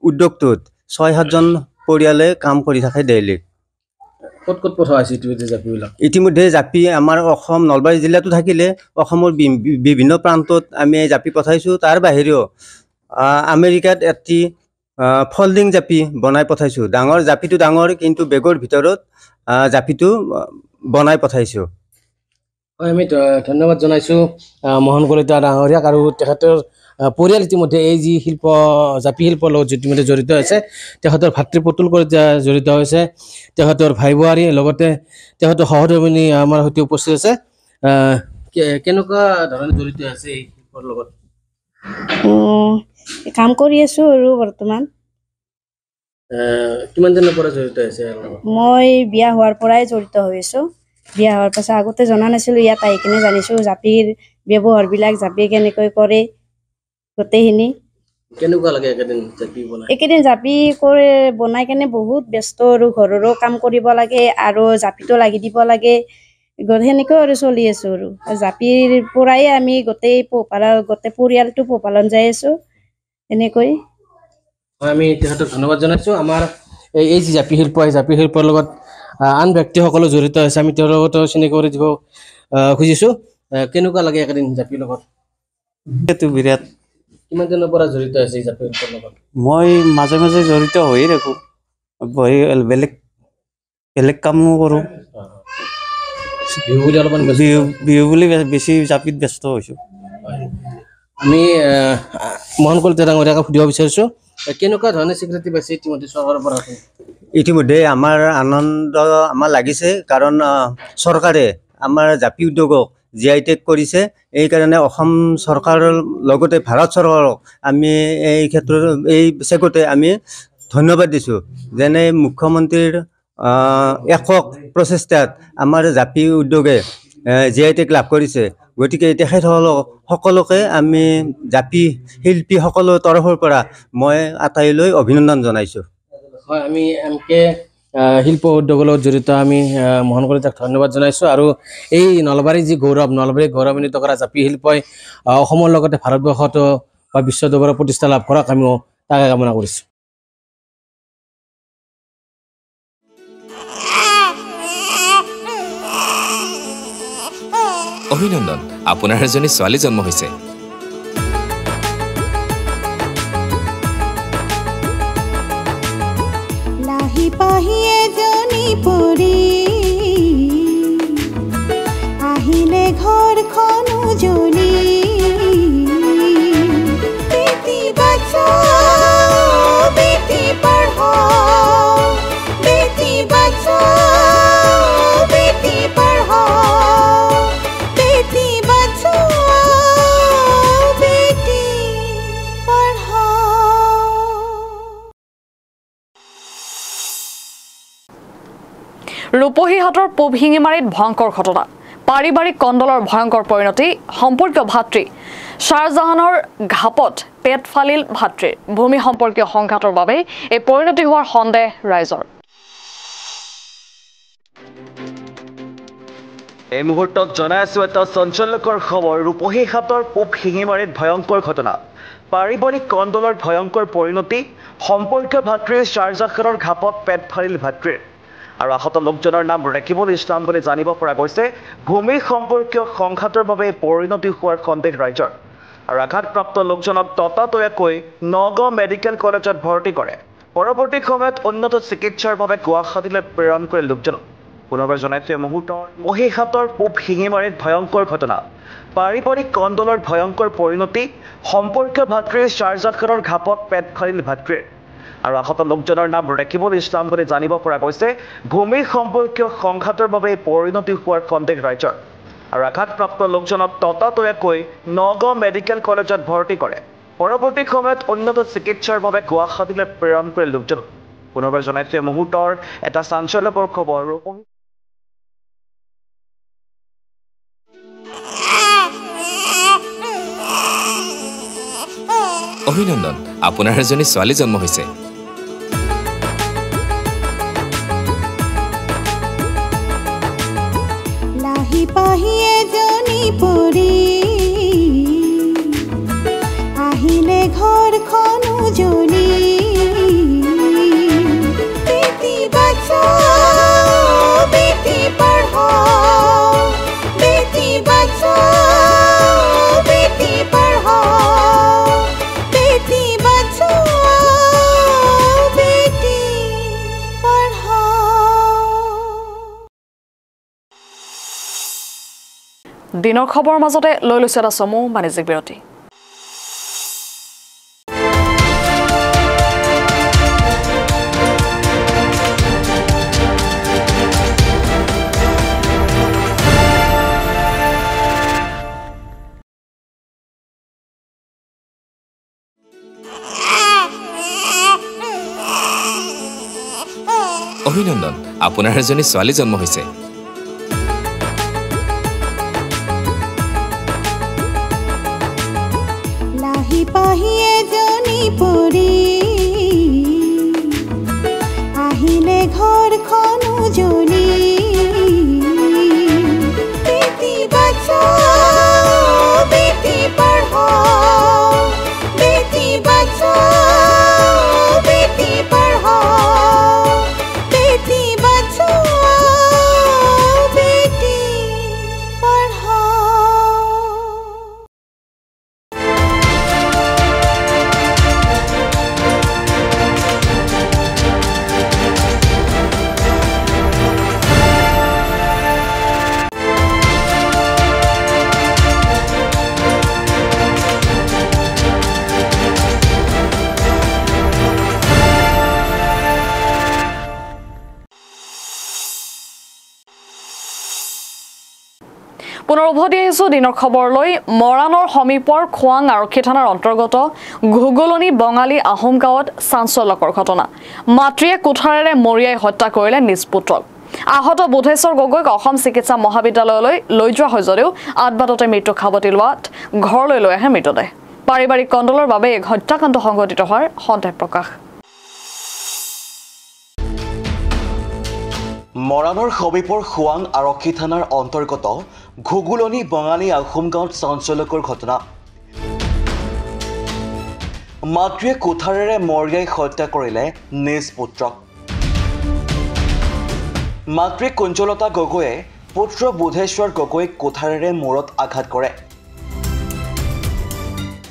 উদ্যোগটোত 6-7জন পৰিয়ালে কাম কৰি থাকে ডেইলি। ক'ত পঠোৱা হৈছে জাপিবিলাক? ইতিমধ্যে জাপি আমাৰ অসম নলবাৰী জিলাতো থাকিলে অসমৰ বিভিন্ন প্ৰান্তত আমি জাপি পঠাইছোঁ। তাৰ বাহিৰেও আমেৰিকাত এটি ফল্ডিং জাপি বনাই পঠাইছোঁ। ডাঙৰ জাপিটো ডাঙৰ, কিন্তু বেগৰ ভিতৰত জাপিটো বনাই পঠাইছোঁ। হয়, আমি ধন্যবাদ জনাইছোঁ মোহন কলিতা ডাঙৰীয়াক আৰু তেখেতৰ পৰিয়াল ইতিমধ্যে এই যি জাপি শিল্পৰ লগত ইতিমধ্যে জড়িত হৈছে। তেখেতৰ ভাতৃ পুতুল কলিতা জড়িত হৈছে, তেখেতৰ ভাই বোৱাৰী, লগতে তেখেতৰ সহধৰ্মিনী আমাৰ সৈতে উপস্থিত আছে। কেনেকুৱা ধৰণে জড়িত আছে এই শিল্পৰ লগত? কাম কৰি আছোঁ আৰু বৰ্তমান। কিমান দিনৰ পৰা জড়িত আছে? মই বিয়া হোৱাৰ পৰাই জড়িত হৈছোঁ। বিয়া হোৱাৰ পাছত আগতে জনা নাছিলোঁ, ইয়াত আহি কিনে জানিছোঁ জাপিৰ ব্যৱহাৰবিলাক, জাপি কেনেকৈ কৰে গোটেইখিনি। কেনেকুৱা লাগে একেদিন জাপি বনাই? একেদিন জাপি বনাই কেনে বহুত ব্যস্ত আৰু ঘৰৰো কাম কৰিব লাগে আৰু জাপিটো লাগি দিব লাগে। সেনেকৈ আৰু চলি আছোঁ আৰু জাপিৰ পৰাই আমি গোটেই পৰিয়ালটো পোহপালন যাই আছোঁ এনেকৈ। হয়, আমি তেখেতক ধন্যবাদ জনাইছোঁ। আমাৰ এই যি জাপি শিল্প, এই জাপি শিল্পৰ লগত আন ব্যক্তিসকলো জড়িত আছে, আমি তেওঁৰ লগতো চিনাকি কৰি দিব খুজিছোঁ। কেনেকুৱা লাগে একেদিন জাপিৰ লগত? সেইটো বিৰাট। কিমান দিনৰ পৰা জড়িত আছে এই জাপি শিল্পৰ লগত? মই মাজে মাজে জড়িত হৈয়ে থাকোঁ, বেলেগ কামো কৰোঁ। বিহু বুলি বেছি জাপিত ব্যস্ত হৈছোঁ। আমি মোহন কলিতা ডাঙৰীয়াক সুধিব বিচাৰিছোঁ, কেনেকুৱা ধৰণে স্বীকৃতি পাইছে ইতিমধ্যে চৰকাৰৰ পৰা? ইতিমধ্যে আমাৰ আনন্দ আমাৰ লাগিছে, কাৰণ চৰকাৰে আমাৰ জাপি উদ্যোগক GI টেগ কৰিছে। এইকাৰণে অসম চৰকাৰৰ লগতে ভাৰত চৰকাৰক আমি এই ক্ষেত্ৰত এই চেগতে আমি ধন্যবাদ দিছোঁ। যেনে মুখ্যমন্ত্ৰীৰ একক প্ৰচেষ্টাত আমাৰ জাপি উদ্যোগে GI টেগ লাভ কৰিছে। গতিকে সকলোকে আমি জাপি শিল্পী সকলৰ তৰফৰ পৰা মই আটাইলৈ অভিনন্দন জনাইছোঁ। হয়, আমি শিল্প উদ্যোগৰ লগত জড়িত আমি মোহন কলিতাক ধন্যবাদ জনাইছোঁ। আৰু এই নলবাৰীৰ যি নলবাৰীক গৌৰৱান্বিত কৰা জাপি শিল্পই অসমৰ লগতে ভাৰতবৰ্ষতো বা বিশ্ব দৰবাৰত প্ৰতিষ্ঠা লাভ কৰক, আমিও তাকে কামনা কৰিছোঁ। অভিনন্দন, আপোনাৰ এজনী ছোৱালী জন্ম হৈছে। লাহি পাহি এজনী পৰি আহিলে ঘৰখন উজলি। বেটি বচাও বেটি পঢ়াও, বেটি বচাও বেটি পঢ়াও, বেটি বচাও বেটি পঢ়াও। ৰূপহীহাটৰ পূব শিঙিমাৰীত ভয়ংকৰ ঘটনা, পাৰিবাৰিক কণ্ডলৰ ভয়ংকৰ পৰিণতি। সম্পৰ্কীয় ভাতৃ শ্বাহজাহানৰ ঘাপত পেট ফালিল ভাতৃৰ। ভূমি সম্পৰ্কীয় সংঘাতৰ বাবে এই পৰিণতি হোৱাৰ সন্দেহ ৰাইজৰ। এই মুহূৰ্তত জনাই আছোঁ এটা চাঞ্চল্যকৰ খবৰ। ৰূপহীহাটৰ পূব শিঙিমাৰীত ভয়ংকৰ ঘটনা, পাৰিবাৰিক কণ্ডলৰ ভয়ংকৰ পৰিণতি। সম্পৰ্কীয় ভাতৃৰ শ্বাহজাহানৰ ঘাপত পেট ফালিল ভাতৃৰ। আৰু আহত লোকজনৰ নাম ৰেকিবুল ইছলাম বুলি জানিব পৰা গৈছে। ভূমি সম্পৰ্কীয় সংঘাতৰ বাবে পৰিণতি হোৱাৰ সন্দেহ ৰাইজৰ। আৰু আঘাতপ্ৰাপ্ত লোকজনক ততাতৈয়াকৈ নগাঁও মেডিকেল কলেজত ভৰ্তি কৰে। পৰৱৰ্তী সময়ত উন্নত চিকিৎসাৰ বাবে গুৱাহাটীলৈ প্ৰেৰণ কৰে লোকজনক। পুনৰবাৰ জনাইছে মুহূৰ্তৰ ৰূপহীহাটৰ পূব শিঙিমাৰীত ভয়ংকৰ ঘটনা, পাৰিবাৰিক কণ্ডলৰ ভয়ংকৰ পৰিণতি। সম্পৰ্কীয় ভাতৃৰ শ্বাহজাহানৰ ঘাপত পেট ফালিল ভাতৃৰ। আৰু আহত লোকজনৰ নাম ৰেকিবুল ইছলাম বুলি জানিব পৰা গৈছে। ভূমি সম্পৰ্কীয় সংঘাতৰ বাবে পৰিণতি হোৱাৰ সন্দেহ ৰাইজৰ। আৰু আঘাতপ্ৰাপ্ত লোকজনক ততাতৈয়াকৈ নগাঁও মেডিকেল কলেজত ভৰ্তি কৰে। পৰৱৰ্তী সময়ত উন্নত চিকিৎসাৰ বাবে গুৱাহাটীলৈ প্ৰেৰণ কৰে লোকজনক। পুনৰবাৰ জনাইছে মুহূৰ্তৰ এটা চাঞ্চল্যকৰ খবৰ। অভিনন্দন আপোনাৰ এজনী ছোৱালী জন্ম হৈছে লাহি পাহি এজনী পৰি আহিলে ঘৰখন উজলি বেটি বাঁচাও বেটি পঢ়াও বেটি বাঁচাও বেটি পঢ়াও বেটি বাঁচাও বেটি পঢ়াও দিনৰ খবৰ মাজতে লৈ লৈছে এটা চমু বাণিজ্যিক বিৰতি অভিনন্দন আপোনাৰ এজনী ছোৱালী জন্ম হৈছে লাহি পাহি এজনী পৰি আহিলে ঘৰখন উজলি বেটি বাঁচাও বেটি পঢ়াও বেটি বাঁচাও বেটি পঢ়াও বেটি বাঁচাও বেটি পঢ়াও পুনৰ উভতি আহিছো দিনৰ খবৰলৈ মৰাণৰ সমীপৰ খোৱাং আৰক্ষী থানাৰ অন্তৰ্গত ঘুগুলনি বঙালী আহোম গাঁৱত চাঞ্চল্যকৰ ঘটনা মাতৃয়ে কুঠাৰেৰে মৰিয়াই হত্যা কৰিলে নিজ পুত্ৰক আহত বুধেশ্বৰ গগৈক অসম চিকিৎসা মহাবিদ্যালয়লৈ লৈ যোৱা হয় যদিও আদবাটতে মৃত্যু খাবতি লোৱাত ঘৰলৈ লৈ আহে মৃতদেহ পাৰিবাৰিক কণ্ডলৰ বাবে এক হত্যাকাণ্ড সংঘটিত হোৱাৰ সন্দেহ প্ৰকাশ মৰাণৰ সমীপৰ খোৱাং আৰক্ষী থানাৰ অন্তৰ্গত ঘুগুলনি বঙালী আহোম গাঁৱত চাঞ্চল্যকৰ ঘটনা মাতৃয়ে কুঠাৰেৰে মৰিয়াই হত্যা কৰিলে নিজ পুত্ৰক মাতৃ কুঞ্জলতা গগৈয়ে পুত্ৰ বুধেশ্বৰ গগৈক কুঠাৰেৰে মূৰত আঘাত কৰে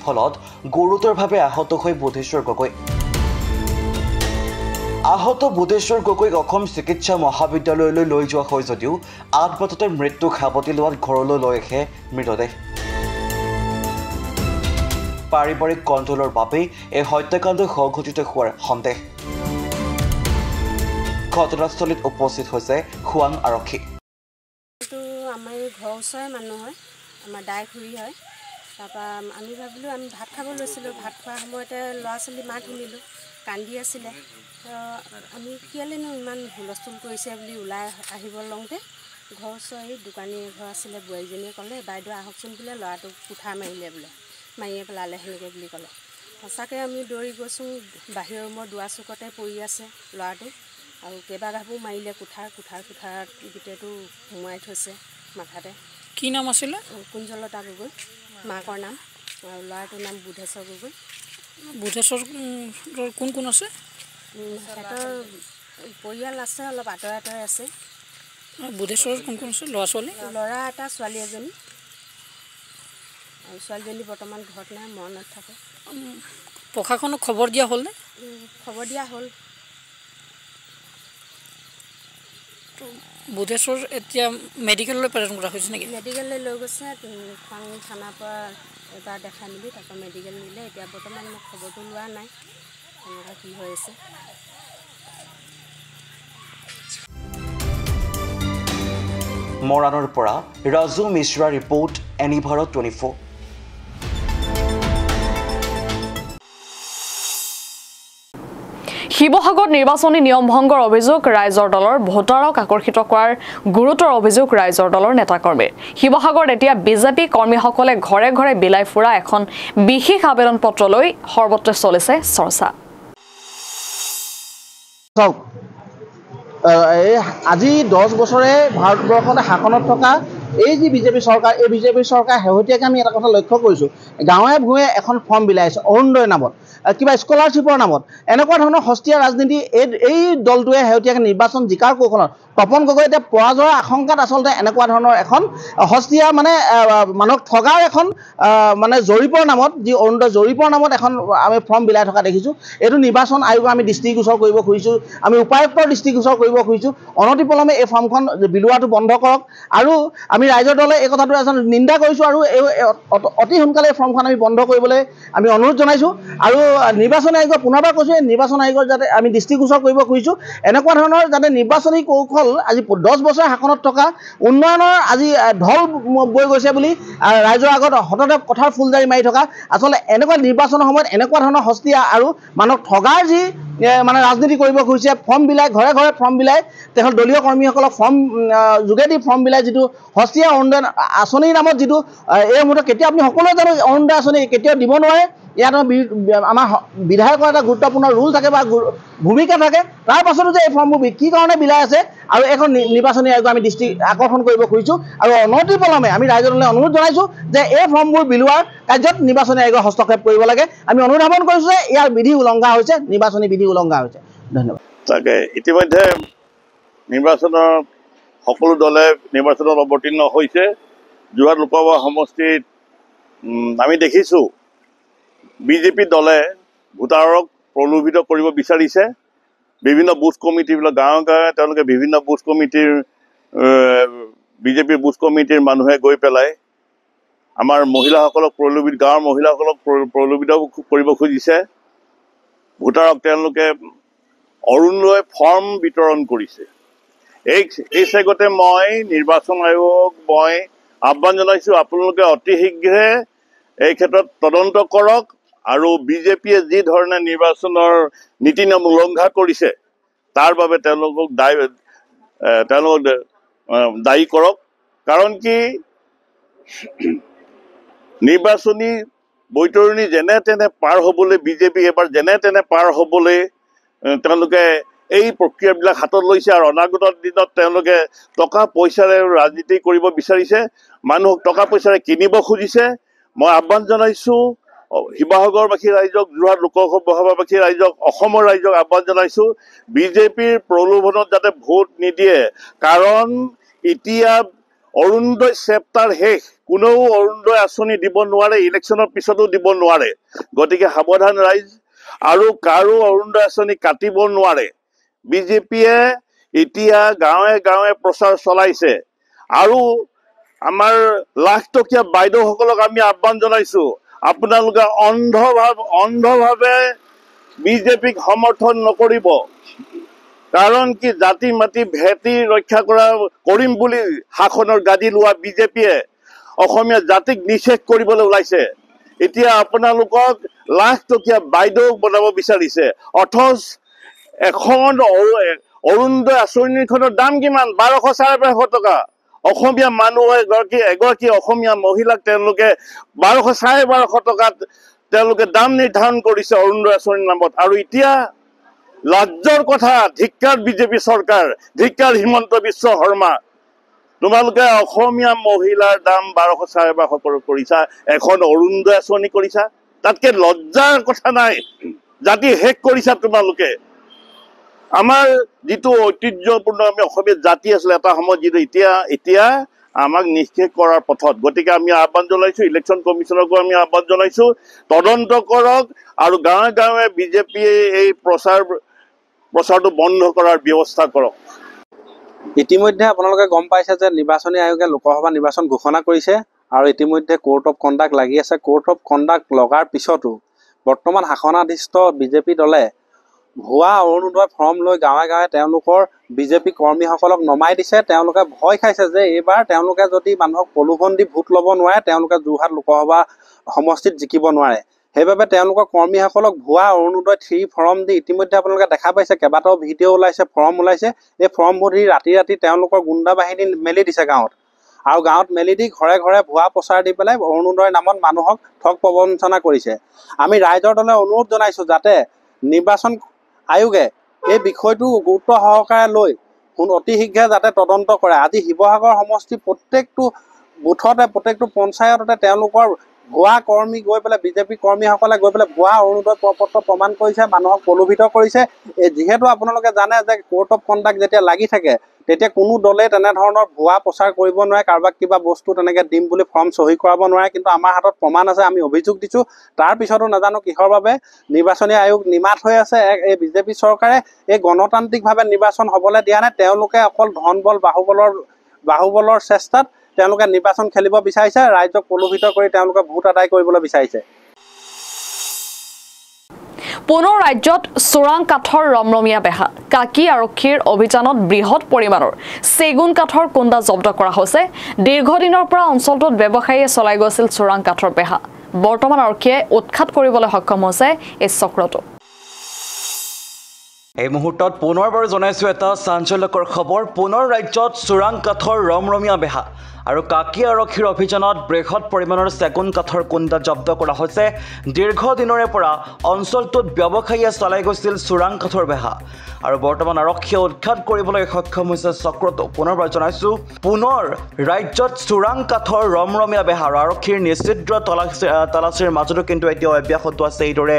ফলত গুৰুতৰভাৱে আহত হৈ বুধেশ্বৰ গগৈ আহত বুধেশ্বৰ গগৈক অসম চিকিৎসা মহাবিদ্যালয়লৈ লৈ যোৱা হয় যদিও আদবাটতে মৃত্যু খাবতি লোৱাত ঘৰলৈ লৈ আহে মৃতদেহ পাৰিবাৰিক কণ্ডলৰ বাবে এই হত্যাকাণ্ড সংঘটিত হোৱাৰ সন্দেহ ঘটনাস্থলীত উপস্থিত হৈছে খোৱাং আৰক্ষী আমাৰ ঘৰৰ ওচৰৰে মানুহ হয় আমাৰ দাই খুৰী হয় তাৰপৰা আমি ভাবিলোঁ আমি ভাত খাব লৈছিলোঁ ভাত খোৱাৰ সময়তে ল'ৰা ছোৱালী মাত শুনিলোঁ কান্দি আছিলে আমি কেলেনো ইমান হুলস্থুল কৰিছে বুলি ওলাই আহিব লওঁতে ঘৰ ওচৰৰে দোকানী এঘৰ আছিলে বোৱাৰীজনীয়ে ক'লে বাইদেউ আহকচোন বোলে ল'ৰাটোক কুঠাৰ মাৰিলে বোলে মাৰিয়ে পেলালে সেনেকৈ বুলি ক'লে সঁচাকৈ আমি দৌৰি গৈছোঁ বাহিৰৰ ৰুমৰ দুৱাৰ চুকতে পৰি আছে ল'ৰাটো আৰু কেইবাঘাপো মাৰিলে কুঠাৰত গোটেইটো সোমোৱাই থৈছে মাথাতে কি নাম আছিলে কুঞ্জলতা গগৈ মাকৰ নাম আৰু ল'ৰাটোৰ নাম বুধেশ্বৰ গগৈ বুধেশ্বৰ কোন কোন আছে সিহঁতৰ পৰিয়াল আছে অলপ আঁতৰে আঁতৰে আছে বুধেশ্বৰৰ কোন কোন আছে ল'ৰা ছোৱালী ল'ৰা এটা ছোৱালী এজনী আৰু ছোৱালীজনী বৰ্তমান ঘৰত নাই মৰণত থাকে প্ৰশাসনক খবৰ দিয়া হ'লনে খবৰ দিয়া হ'ল বুধেশ্বৰ এতিয়া মেডিকেললৈ প্ৰেৰণ কৰা হৈছে নেকি মেডিকেললৈ লৈ গৈছে খোৱাং থানাৰ পৰা এবাৰ দেখাই মেলি তাৰপৰা মেডিকেল নিলে এতিয়া বৰ্তমান মোক খবৰটো লোৱা নাই তেনেকুৱা কি হৈ আছে মৰাণৰ পৰা ৰাজু মিশ্ৰা ৰিপৰ্ট এনি ভাৰত 24 শিৱসাগৰত নিৰ্বাচনী নিয়ম ভংগৰ অভিযোগ ৰাইজৰ দলৰ ভোটাৰক আকৰ্ষিত কৰাৰ গুৰুতৰ অভিযোগ ৰাইজৰ দলৰ নেতাকৰ্মীৰ শিৱসাগৰত এতিয়া বিজেপি কৰ্মীসকলে ঘৰে ঘৰে বিলাই ফুৰা এখন বিশেষ আবেদন পত্ৰ লৈ সৰ্বত্ৰ চলিছে চৰ্চা আজি 10 বছৰে ভাৰতবৰ্ষত শাসনত থকা এই যে বিজেপি চৰকাৰ এই বিজেপি চৰকাৰ শেহতীয়াকৈ আমি এটা কথা লক্ষ্য কৰিছোঁ গাঁৱে ভূঞে এখন ফৰ্ম বিলাইছে অৰুণোদয় নামত কিবা স্কলাৰশ্বিপৰ নামত এনেকুৱা ধৰণৰ সস্তীয়া ৰাজনীতি এই দলটোৱে শেহতীয়াকৈ নিৰ্বাচন জিকাৰ কৌশলত তপন গগৈ এতিয়া পৰাজয়ৰ আশংকাত আচলতে এনেকুৱা ধৰণৰ এখন সস্তীয়া মানে মানুহক ঠগাৰ এখন মানে জৰীপৰ নামত যি অৰুণোদয় জৰীপৰ নামত এখন আমি ফৰ্ম বিলাই থকা দেখিছোঁ এইটো নিৰ্বাচন আয়োগক আমি দৃষ্টিগোচৰ কৰিব খুজিছোঁ আমি উপায়ুক্তৰ দৃষ্টিগোচৰ কৰিব খুজিছোঁ অনতিপলমে এই ফৰ্মখন বিলোৱাটো বন্ধ কৰক আৰু আমি ৰাইজৰ দলে এই কথাটো নিন্দা কৰিছোঁ আৰু অতি সোনকালে এই ফৰ্মখন আমি বন্ধ কৰিবলৈ আমি অনুৰোধ জনাইছোঁ আৰু নিৰ্বাচন আয়োগক পুনৰবাৰ কৈছোঁ নিৰ্বাচন আয়োগৰ যাতে আমি দৃষ্টিগোচৰ কৰিব খুজিছোঁ এনেকুৱা ধৰণৰ যাতে নিৰ্বাচনী কৌশল আজি 10 বছৰ শাসনত থকা উন্নয়নৰ আজি ঢল বৈ গৈছে বুলি ৰাইজৰ আগত হঠাতে কথাৰ ফুলজাৰি মাৰি থকা আচলতে এনেকুৱা নিৰ্বাচনৰ সময়ত এনেকুৱা ধৰণৰ সস্তীয়া আৰু মানুহক ঠগাৰ যি মানে ৰাজনীতি কৰিব খুজিছে ফৰ্ম বিলাই ঘৰে ঘৰে ফৰ্ম বিলাই তেখেত দলীয় কৰ্মীসকলক ফৰ্ম যোগেদি ফৰ্ম বিলাই যিটো সস্তীয়া অৰুণোদয় আঁচনিৰ নামত যিটো এই মুহূৰ্তত কেতিয়া আপুনি সকলোৱে জানো অৰুণোদয় আঁচনি কেতিয়াও দিব নোৱাৰে ইয়াত আমাৰ বিধায়কৰ এটা গুৰুত্বপূৰ্ণ ৰুল থাকে বা ভূমিকা থাকে তাৰ পাছতো যে এই ফৰ্মবোৰ কি কাৰণে বিলাই আছে আৰু এখন নিৰ্বাচনী আয়োগক আমি দৃষ্টি আকৰ্ষণ কৰিব খুজিছোঁ আৰু অনতিপলমে আমি ৰাইজৰ দলে অনুৰোধ জনাইছোঁ যে এই ফৰ্মবোৰ বিলোৱাৰ কাৰ্যত নিৰ্বাচনী আয়োগে হস্তক্ষেপ কৰিব লাগে আমি অনুধাৱন কৰিছোঁ যে ইয়াৰ বিধি উলংঘা হৈছে নিৰ্বাচনী বিধি উলংঘা হৈছে ধন্যবাদ তাকে ইতিমধ্যে নিৰ্বাচনৰ সকলো দলে নিৰ্বাচনত অৱতীৰ্ণ হৈছে যোৰহাট লোকসভা সমষ্টিত আমি দেখিছোঁ বিজেপি দলে ভোটাৰক প্ৰলোভিত কৰিব বিচাৰিছে বিভিন্ন বুথ কমিটিবিলাক গাঁৱে গাঁৱে তেওঁলোকে বিভিন্ন বুথ কমিটিৰ বিজেপিৰ বুথ কমিটিৰ মানুহে গৈ পেলাই আমাৰ মহিলাসকলক গাঁৱৰ মহিলাসকলক প্ৰলোভিত কৰিব খুজিছে ভোটাৰক তেওঁলোকে অৰুণোদয় ফৰ্ম বিতৰণ কৰিছে এই চেগতে মই নিৰ্বাচন আয়োগক মই আহ্বান জনাইছোঁ আপোনালোকে অতি শীঘ্ৰে এই ক্ষেত্ৰত তদন্ত কৰক আৰু বিজেপিয়ে যি ধৰণে নিৰ্বাচনৰ নীতি নিয়ম উলংঘা কৰিছে তাৰ বাবে তেওঁলোকক দায়ী কৰক কাৰণ কি নিৰ্বাচনী বৈতৰণি যেনে তেনে পাৰ হ'বলৈ বিজেপি এবাৰ যেনে তেনে পাৰ হ'বলৈ তেওঁলোকে এই প্ৰক্ৰিয়াবিলাক হাতত লৈছে আৰু অনাগত দিনত তেওঁলোকে টকা পইচাৰে ৰাজনীতি কৰিব বিচাৰিছে মানুহক টকা পইচাৰে কিনিব খুজিছে মই আহ্বান জনাইছোঁ শিৱসাগৰবাসী ৰাইজক যোৰহাট লোকসভাবাসী ৰাইজক অসমৰ ৰাইজক আহ্বান জনাইছোঁ বিজেপিৰ প্ৰলোভনত যাতে ভোট নিদিয়ে কাৰণ এতিয়া অৰুণোদয় চেপ্টাৰ শেষ কোনেও অৰুণোদয় আঁচনি দিব নোৱাৰে ইলেকশ্যনৰ পিছতো দিব নোৱাৰে গতিকে সাৱধান ৰাইজ আৰু কাৰো অৰুণোদয় আঁচনি কাটিব নোৱাৰে বিজেপিয়ে এতিয়া গাঁৱে গাঁৱে প্ৰচাৰ চলাইছে আৰু আমাৰ লাখটকীয়া বাইদেউসকলক আমি আহ্বান জনাইছোঁ আপোনালোকে অন্ধভাৱে বিজেপিক সমৰ্থন নকৰিব কাৰণ কি জাতি মাটি ভেটি ৰক্ষা কৰিম বুলি শাসনৰ গাদী লোৱা বিজেপিয়ে অসমীয়া জাতিক নিষেধ কৰিবলৈ ওলাইছে এতিয়া আপোনালোকক লাখটকীয়া বাইদেউ বনাব বিচাৰিছে অথচ এখন অৰুণোদয় আঁচনিখনৰ দাম কিমান 1200-1250 টকা অসমীয়া মানুহ এগৰাকী অসমীয়া মহিলাক তেওঁলোকে 1200-1250 টকাত তেওঁলোকে দাম নিৰ্ধাৰণ কৰিছে অৰুণোদয় আঁচনিৰ নামত আৰু এতিয়া লাজ্জৰ কথা ধিক্কাৰ বিজেপি চৰকাৰ ধিক্কাৰ হিমন্ত বিশ্ব শৰ্মা তোমালোকে অসমীয়া মহিলাৰ দাম 1200-1250 কৰিছা এখন অৰুণোদয় আঁচনি কৰিছা তাতকে লজ্জাৰ কথা নাই জাতি শেষ কৰিছা তোমালোকে আমাৰ যিটো ঐতিহ্যপূৰ্ণ আমি অসমীয়া জাতি আছিলে এটা সময়ত যিটো এতিয়া আমাক নিঃশেষ কৰাৰ পথত গতিকে আমি আহ্বান জনাইছোঁ ইলেকশ্যন কমিশ্যনকো আমি আহ্বান জনাইছোঁ তদন্ত কৰক আৰু গাঁৱে গাঁৱে বিজেপিয়ে এই প্ৰচাৰটো বন্ধ কৰাৰ ব্যৱস্থা কৰক ইতিমধ্যে আপোনালোকে গম পাইছে যে নিৰ্বাচনী আয়োগে লোকসভা নিৰ্বাচন ঘোষণা কৰিছে আৰু ইতিমধ্যে কোৰ্ট অফ কণ্ডাক্ট লাগি আছে কোৰ্ট অফ কণ্ডাক্ট লগাৰ পিছতো বৰ্তমান শাসনাধীষ্ঠ বিজেপি দলে ভুৱা অৰুণোদয় ফৰ্ম লৈ গাঁৱে গাঁৱে তেওঁলোকৰ বিজেপি কৰ্মীসকলক নমাই দিছে তেওঁলোকে ভয় খাইছে যে এইবাৰ তেওঁলোকে যদি মানুহক প্ৰলোভন দি ভোট ল'ব নোৱাৰে তেওঁলোকে যোৰহাট লোকসভা সমষ্টিত জিকিব নোৱাৰে সেইবাবে তেওঁলোকৰ কৰ্মীসকলক ভুৱা অৰুণোদয় 3 ফৰ্ম দি ইতিমধ্যে আপোনালোকে দেখা পাইছে কেইবাটাও ভিডিঅ' ওলাইছে ফৰ্ম ওলাইছে এই ফৰ্মবোৰ দি ৰাতি ৰাতি তেওঁলোকৰ গুণ্ডা বাহিনী মেলি দিছে গাঁৱত আৰু গাঁৱত মেলি দি ঘৰে ঘৰে ভুৱা প্ৰচাৰ দি পেলাই অৰুণোদয়ৰ নামত মানুহক ঠগ প্ৰবঞ্চনা কৰিছে আমি ৰাইজৰ দলে অনুৰোধ জনাইছোঁ যাতে নিৰ্বাচন আয়োগে এই বিষয়টো গুৰুত্ব সহকাৰে লৈ অতি শীঘ্ৰে যাতে তদন্ত কৰে আজি শিৱসাগৰ সমষ্টি প্ৰত্যেকটো বুথতে প্ৰত্যেকটো পঞ্চায়ততে তেওঁলোকৰ ভুৱা কৰ্মী গৈ পেলাই বিজেপি কৰ্মীসকলে গৈ পেলাই ভুৱা অৰুণোদয় পত্ৰ প্ৰমাণ কৰিছে মানুহক প্ৰলোভিত কৰিছে যিহেতু আপোনালোকে জানে যে কোৰ্ট অফ কণ্ডাক্ট যেতিয়া লাগি থাকে তেতিয়া কোনো দলে তেনেধৰণৰ ভুৱা প্ৰচাৰ কৰিব নোৱাৰে কাৰোবাক কিবা বস্তু তেনেকৈ দিম বুলি ফৰ্ম চহী কৰাব নোৱাৰে কিন্তু আমাৰ হাতত প্ৰমাণ আছে আমি অভিযোগ দিছোঁ তাৰ পিছতো নাজানো কিহৰ বাবে নিৰ্বাচনী আয়োগ নিমাত হৈ আছে এই বিজেপি চৰকাৰে এই গণতান্ত্ৰিকভাৱে নিৰ্বাচন হ'বলৈ দিয়া নাই তেওঁলোকে অকল ধন বল বাহুবলৰ চেষ্টাত তেওঁলোকে নিৰ্বাচন খেলিব বিচাৰিছে ৰাইজক প্ৰলোভিত কৰি তেওঁলোকে ভোট আদায় কৰিবলৈ বিচাৰিছে পুনৰ ৰাজ্যত চোৰাং কাঠৰ ৰমৰমীয়া বেহা কাকি আৰক্ষীৰ অভিযানত বৃহৎ পৰিমাণৰ চেগুন কাঠৰ কুন্দা জব্দ কৰা হৈছে দীৰ্ঘদিনৰ পৰা অঞ্চলটোত ব্যৱসায়ীয়ে চলাই গৈছিল চোৰাং কাঠৰ বেহা বৰ্তমান আৰক্ষীয়ে উৎখাত কৰিবলৈ সক্ষম হৈছে এই চক্ৰটো এই মুহূৰ্তত পুনৰবাৰ জনাইছোঁ এটা চাঞ্চল্যকৰ খবৰ পুনৰ ৰাজ্যত চোৰাং কাঠৰ ৰমৰমীয়া বেহা আৰু কাকি আৰক্ষীৰ অভিযানত বৃহৎ পৰিমাণৰ চেগুন কাঠৰ কুন্দা জব্দ কৰা হৈছে দীৰ্ঘদিনৰে পৰা অঞ্চলটোত ব্যৱসায়ীয়ে চলাই গৈছিল চোৰাং কাঠৰ বেহা আৰু বৰ্তমান আৰক্ষীয়ে উৎখাত কৰিবলৈ সক্ষম হৈছে চক্ৰটো পুনৰবাৰ জনাইছোঁ পুনৰ ৰাজ্যত চোৰাং কাঠৰ ৰমৰমীয়া বেহা আৰু আৰক্ষীৰ নিশ্চিদ্ৰ তালাচীৰ মাজতো কিন্তু এতিয়াও অব্যাহত আছে এইদৰে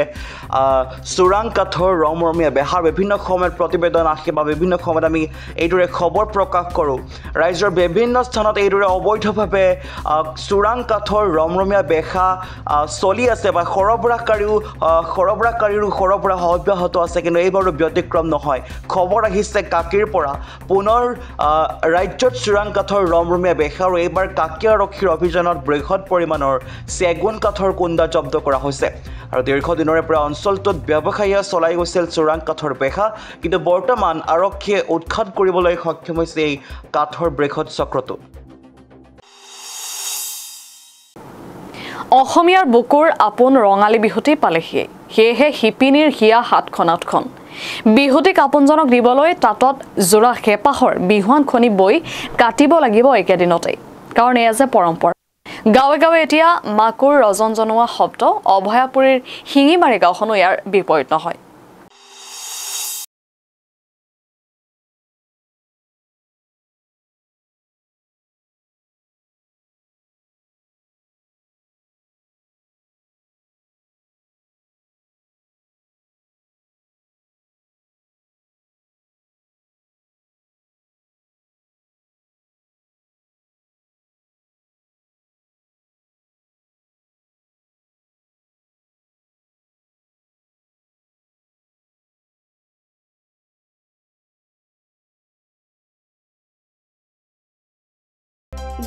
চোৰাং কাঠৰ ৰমৰমীয়া বেহাৰ বিভিন্ন সময়ত প্ৰতিবেদন আহে বা বিভিন্ন সময়ত আমি এইদৰে খবৰ প্ৰকাশ কৰোঁ ৰাজ্যৰ বিভিন্ন স্থানত এইদৰে অবৈধভাৱে চোৰাং কাঠৰ ৰমৰমীয়া বেহা চলি আছে বা সৰবৰাহকাৰীৰো সৰবৰাহ অব্যাহত আছে কিন্তু এইবাৰো ব্যতিক্ৰম নহয় খবৰ আহিছে কাকিৰ পৰা পুনৰ ৰাজ্যত চোৰাং কাঠৰ ৰমৰমীয়া বেহা আৰু এইবাৰ কাকি আৰক্ষীৰ অভিযানত বৃহৎ পৰিমাণৰ চেগুন কাঠৰ কুন্দা জব্দ কৰা হৈছে আৰু দীৰ্ঘদিনৰে পৰা অঞ্চলটোত ব্যৱসায়ীয়ে চলাই গৈছিল চোৰাং কাঠৰ বেহা কিন্তু বৰ্তমান আৰক্ষীয়ে উৎখাত কৰিবলৈ সক্ষম হৈছে এই কাঠৰ বৃহৎ চক্ৰটো অসমীয়াৰ বুকুৰ আপোন ৰঙালী বিহুটি পালেহিয়ে সেয়েহে শিপিনীৰ হিয়া হাতখন আঠখন বিহুটিক আপোনজনক দিবলৈ তাঁতত জোৰা হেঁপাহৰ বিহুৱান খনি বৈ কাটিব লাগিব একেদিনতেই কাৰণ এয়া যে পৰম্পৰা গাঁৱে গাঁৱে এতিয়া মাকুৰ ৰজন জনোৱা শব্দ অভয়াপুৰীৰ শিঙিমাৰী গাঁওখনো ইয়াৰ বিপৰীত নহয়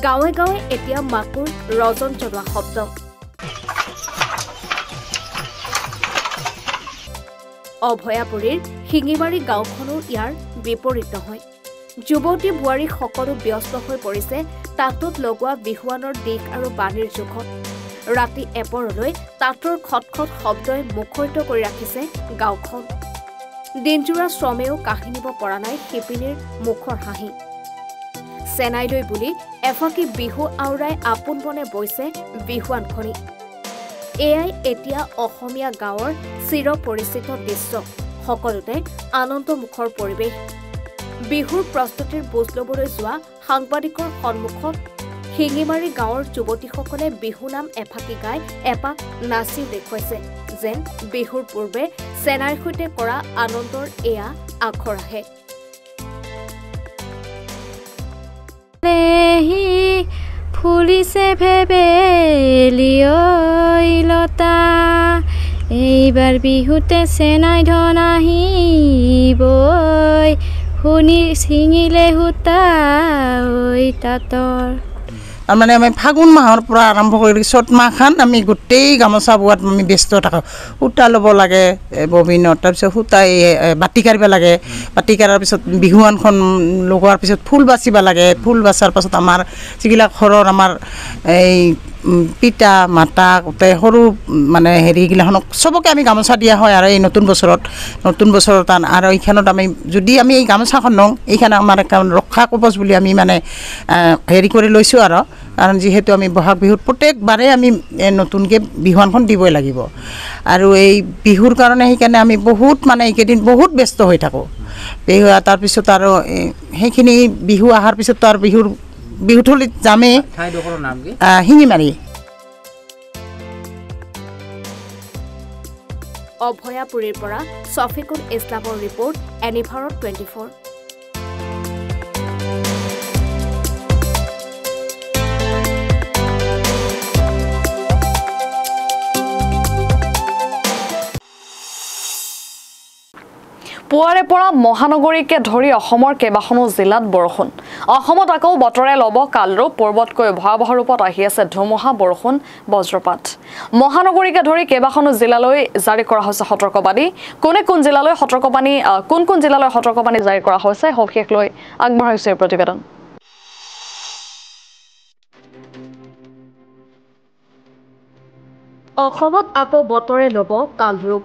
গাঁৱে গাঁৱে এতিয়া মাকুৰ ৰজন জনোৱা শব্দ অভয়াপুৰীৰ শিঙিমাৰী গাঁওখনো ইয়াৰ বিপৰীত নহয় যুৱতী বোৱাৰী সকলো ব্যস্ত হৈ পৰিছে তাঁতত লগোৱা বিহুৱানৰ দিশ আৰু বাণীৰ জোখত ৰাতি এপৰলৈ তাঁতৰ খটখট শব্দই মুখৰিত কৰি ৰাখিছে গাঁওখন দিনজোৰা শ্ৰমেও কাঢ়ি নিব পৰা নাই শিপিনীৰ মুখৰ হাঁহি চেনাইলৈ বুলি এফাকি বিহু আওৰাই আপোন বনে বৈছে বিহুৱানখনি এয়াই এতিয়া অসমীয়া গাঁৱৰ চিৰ পৰিচিত দৃশ্য সকলোতে আনন্দমুখৰ পৰিৱেশ বিহুৰ প্ৰস্তুতিৰ বুজ ল'বলৈ যোৱা সাংবাদিকৰ সন্মুখত শিঙিমাৰী গাঁৱৰ যুৱতীসকলে বিহু নাম এফাকি গাই এপাক নাচিও দেখুৱাইছে যেন বিহুৰ পূৰ্বে চেনাইৰ সৈতে কৰা আনন্দৰ এয়া আখৰ আহে ফুলিছে ভেবেলিয়তা এইবাৰ বিহুতে চেনাই ধন আহিবই শুনি ছিঙিলে সূতা ঐ তাঁতৰ মানে আমি ফাগুন মাহৰ পৰা আৰম্ভ কৰি চ'ত মাহখান আমি গোটেই গামোচা বোৱাত আমি ব্যস্ত থাকোঁ সূতা ল'ব লাগে ববিনত তাৰপিছত সূতা বাতি কাঢ়িব লাগে বাতি কাঢ়াৰ পিছত বিহুৱানখন লগোৱাৰ পিছত ফুল বাচিব লাগে ফুল বাচাৰ পাছত আমাৰ যিবিলাক ঘৰৰ আমাৰ এই পিতা মাতা গোটেই সৰু মানে হেৰিগিলাখনক চবকে আমি গামোচা দিয়া হয় আৰু এই নতুন বছৰত আৰু এইখানত আমি যদি আমি এই গামোচাখন নওঁ এইখানে আমাৰ ৰক্ষা কবচ বুলি আমি মানে হেৰি কৰি লৈছোঁ আৰু কাৰণ যিহেতু আমি বহাগ বিহুত প্ৰত্যেকবাৰে আমি নতুনকৈ বিহুৱানখন দিবই লাগিব আৰু এই বিহুৰ কাৰণে সেইকাৰণে আমি বহুত মানে এইকেইদিন বহুত ব্যস্ত হৈ থাকোঁ বিহু তাৰপিছত আৰু সেইখিনি বিহু অহাৰ পিছততো আৰু বিহুথলীত যামেই শিঙিমাৰি অভয়াপুৰীৰ পৰা ছফিকুল ইছলামৰ ৰিপৰ্ট এনিভাৰত 24। পুৱাৰে পৰা মহানগৰীকে ধৰি অসমৰ কেইবাখনো জিলাত বৰষুণ অসমত আকৌ বতৰে ল'ব কালৰূপ পূৰ্বতকৈ ভয়াৱহ ৰূপত আহি আছে ধুমুহা বৰষুণ বজ্ৰপাত মহানগৰীকে ধৰি কেইবাখনো জিলালৈ জাৰি কৰা হৈছে সতৰ্কবাণী কোন জিলালৈ সতৰ্কবাণী জাৰি কৰা হৈছে সবিশেষ লৈ আগবঢ়াইছে প্ৰতিবেদন অসমত আকৌ বতৰে ল'ব কালৰূপ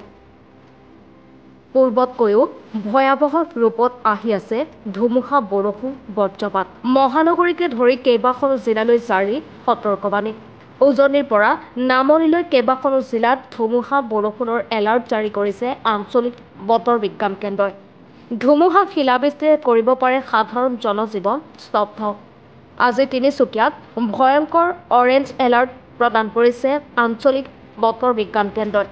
পূৰ্বতকৈও ভয়াৱহ ৰূপত আহি আছে ধুমুহা বৰষুণ বজ্ৰপাত মহানগৰীকে ধৰি কেইবাখনো জিলালৈ জাৰি সতৰ্কবাণী উজনিৰ পৰা নামনিলৈ কেইবাখনো জিলাত ধুমুহা বৰষুণৰ এলাৰ্ট জাৰি কৰিছে আঞ্চলিক বতৰ বিজ্ঞান কেন্দ্ৰই ধুমুহা শিলাবৃষ্টিৰে কৰিব পাৰে সাধাৰণ জনজীৱন স্তব্ধ আজি তিনিচুকীয়াত ভয়ংকৰ অৰেঞ্জ এলাৰ্ট প্ৰদান কৰিছে আঞ্চলিক বতৰ বিজ্ঞান কেন্দ্ৰই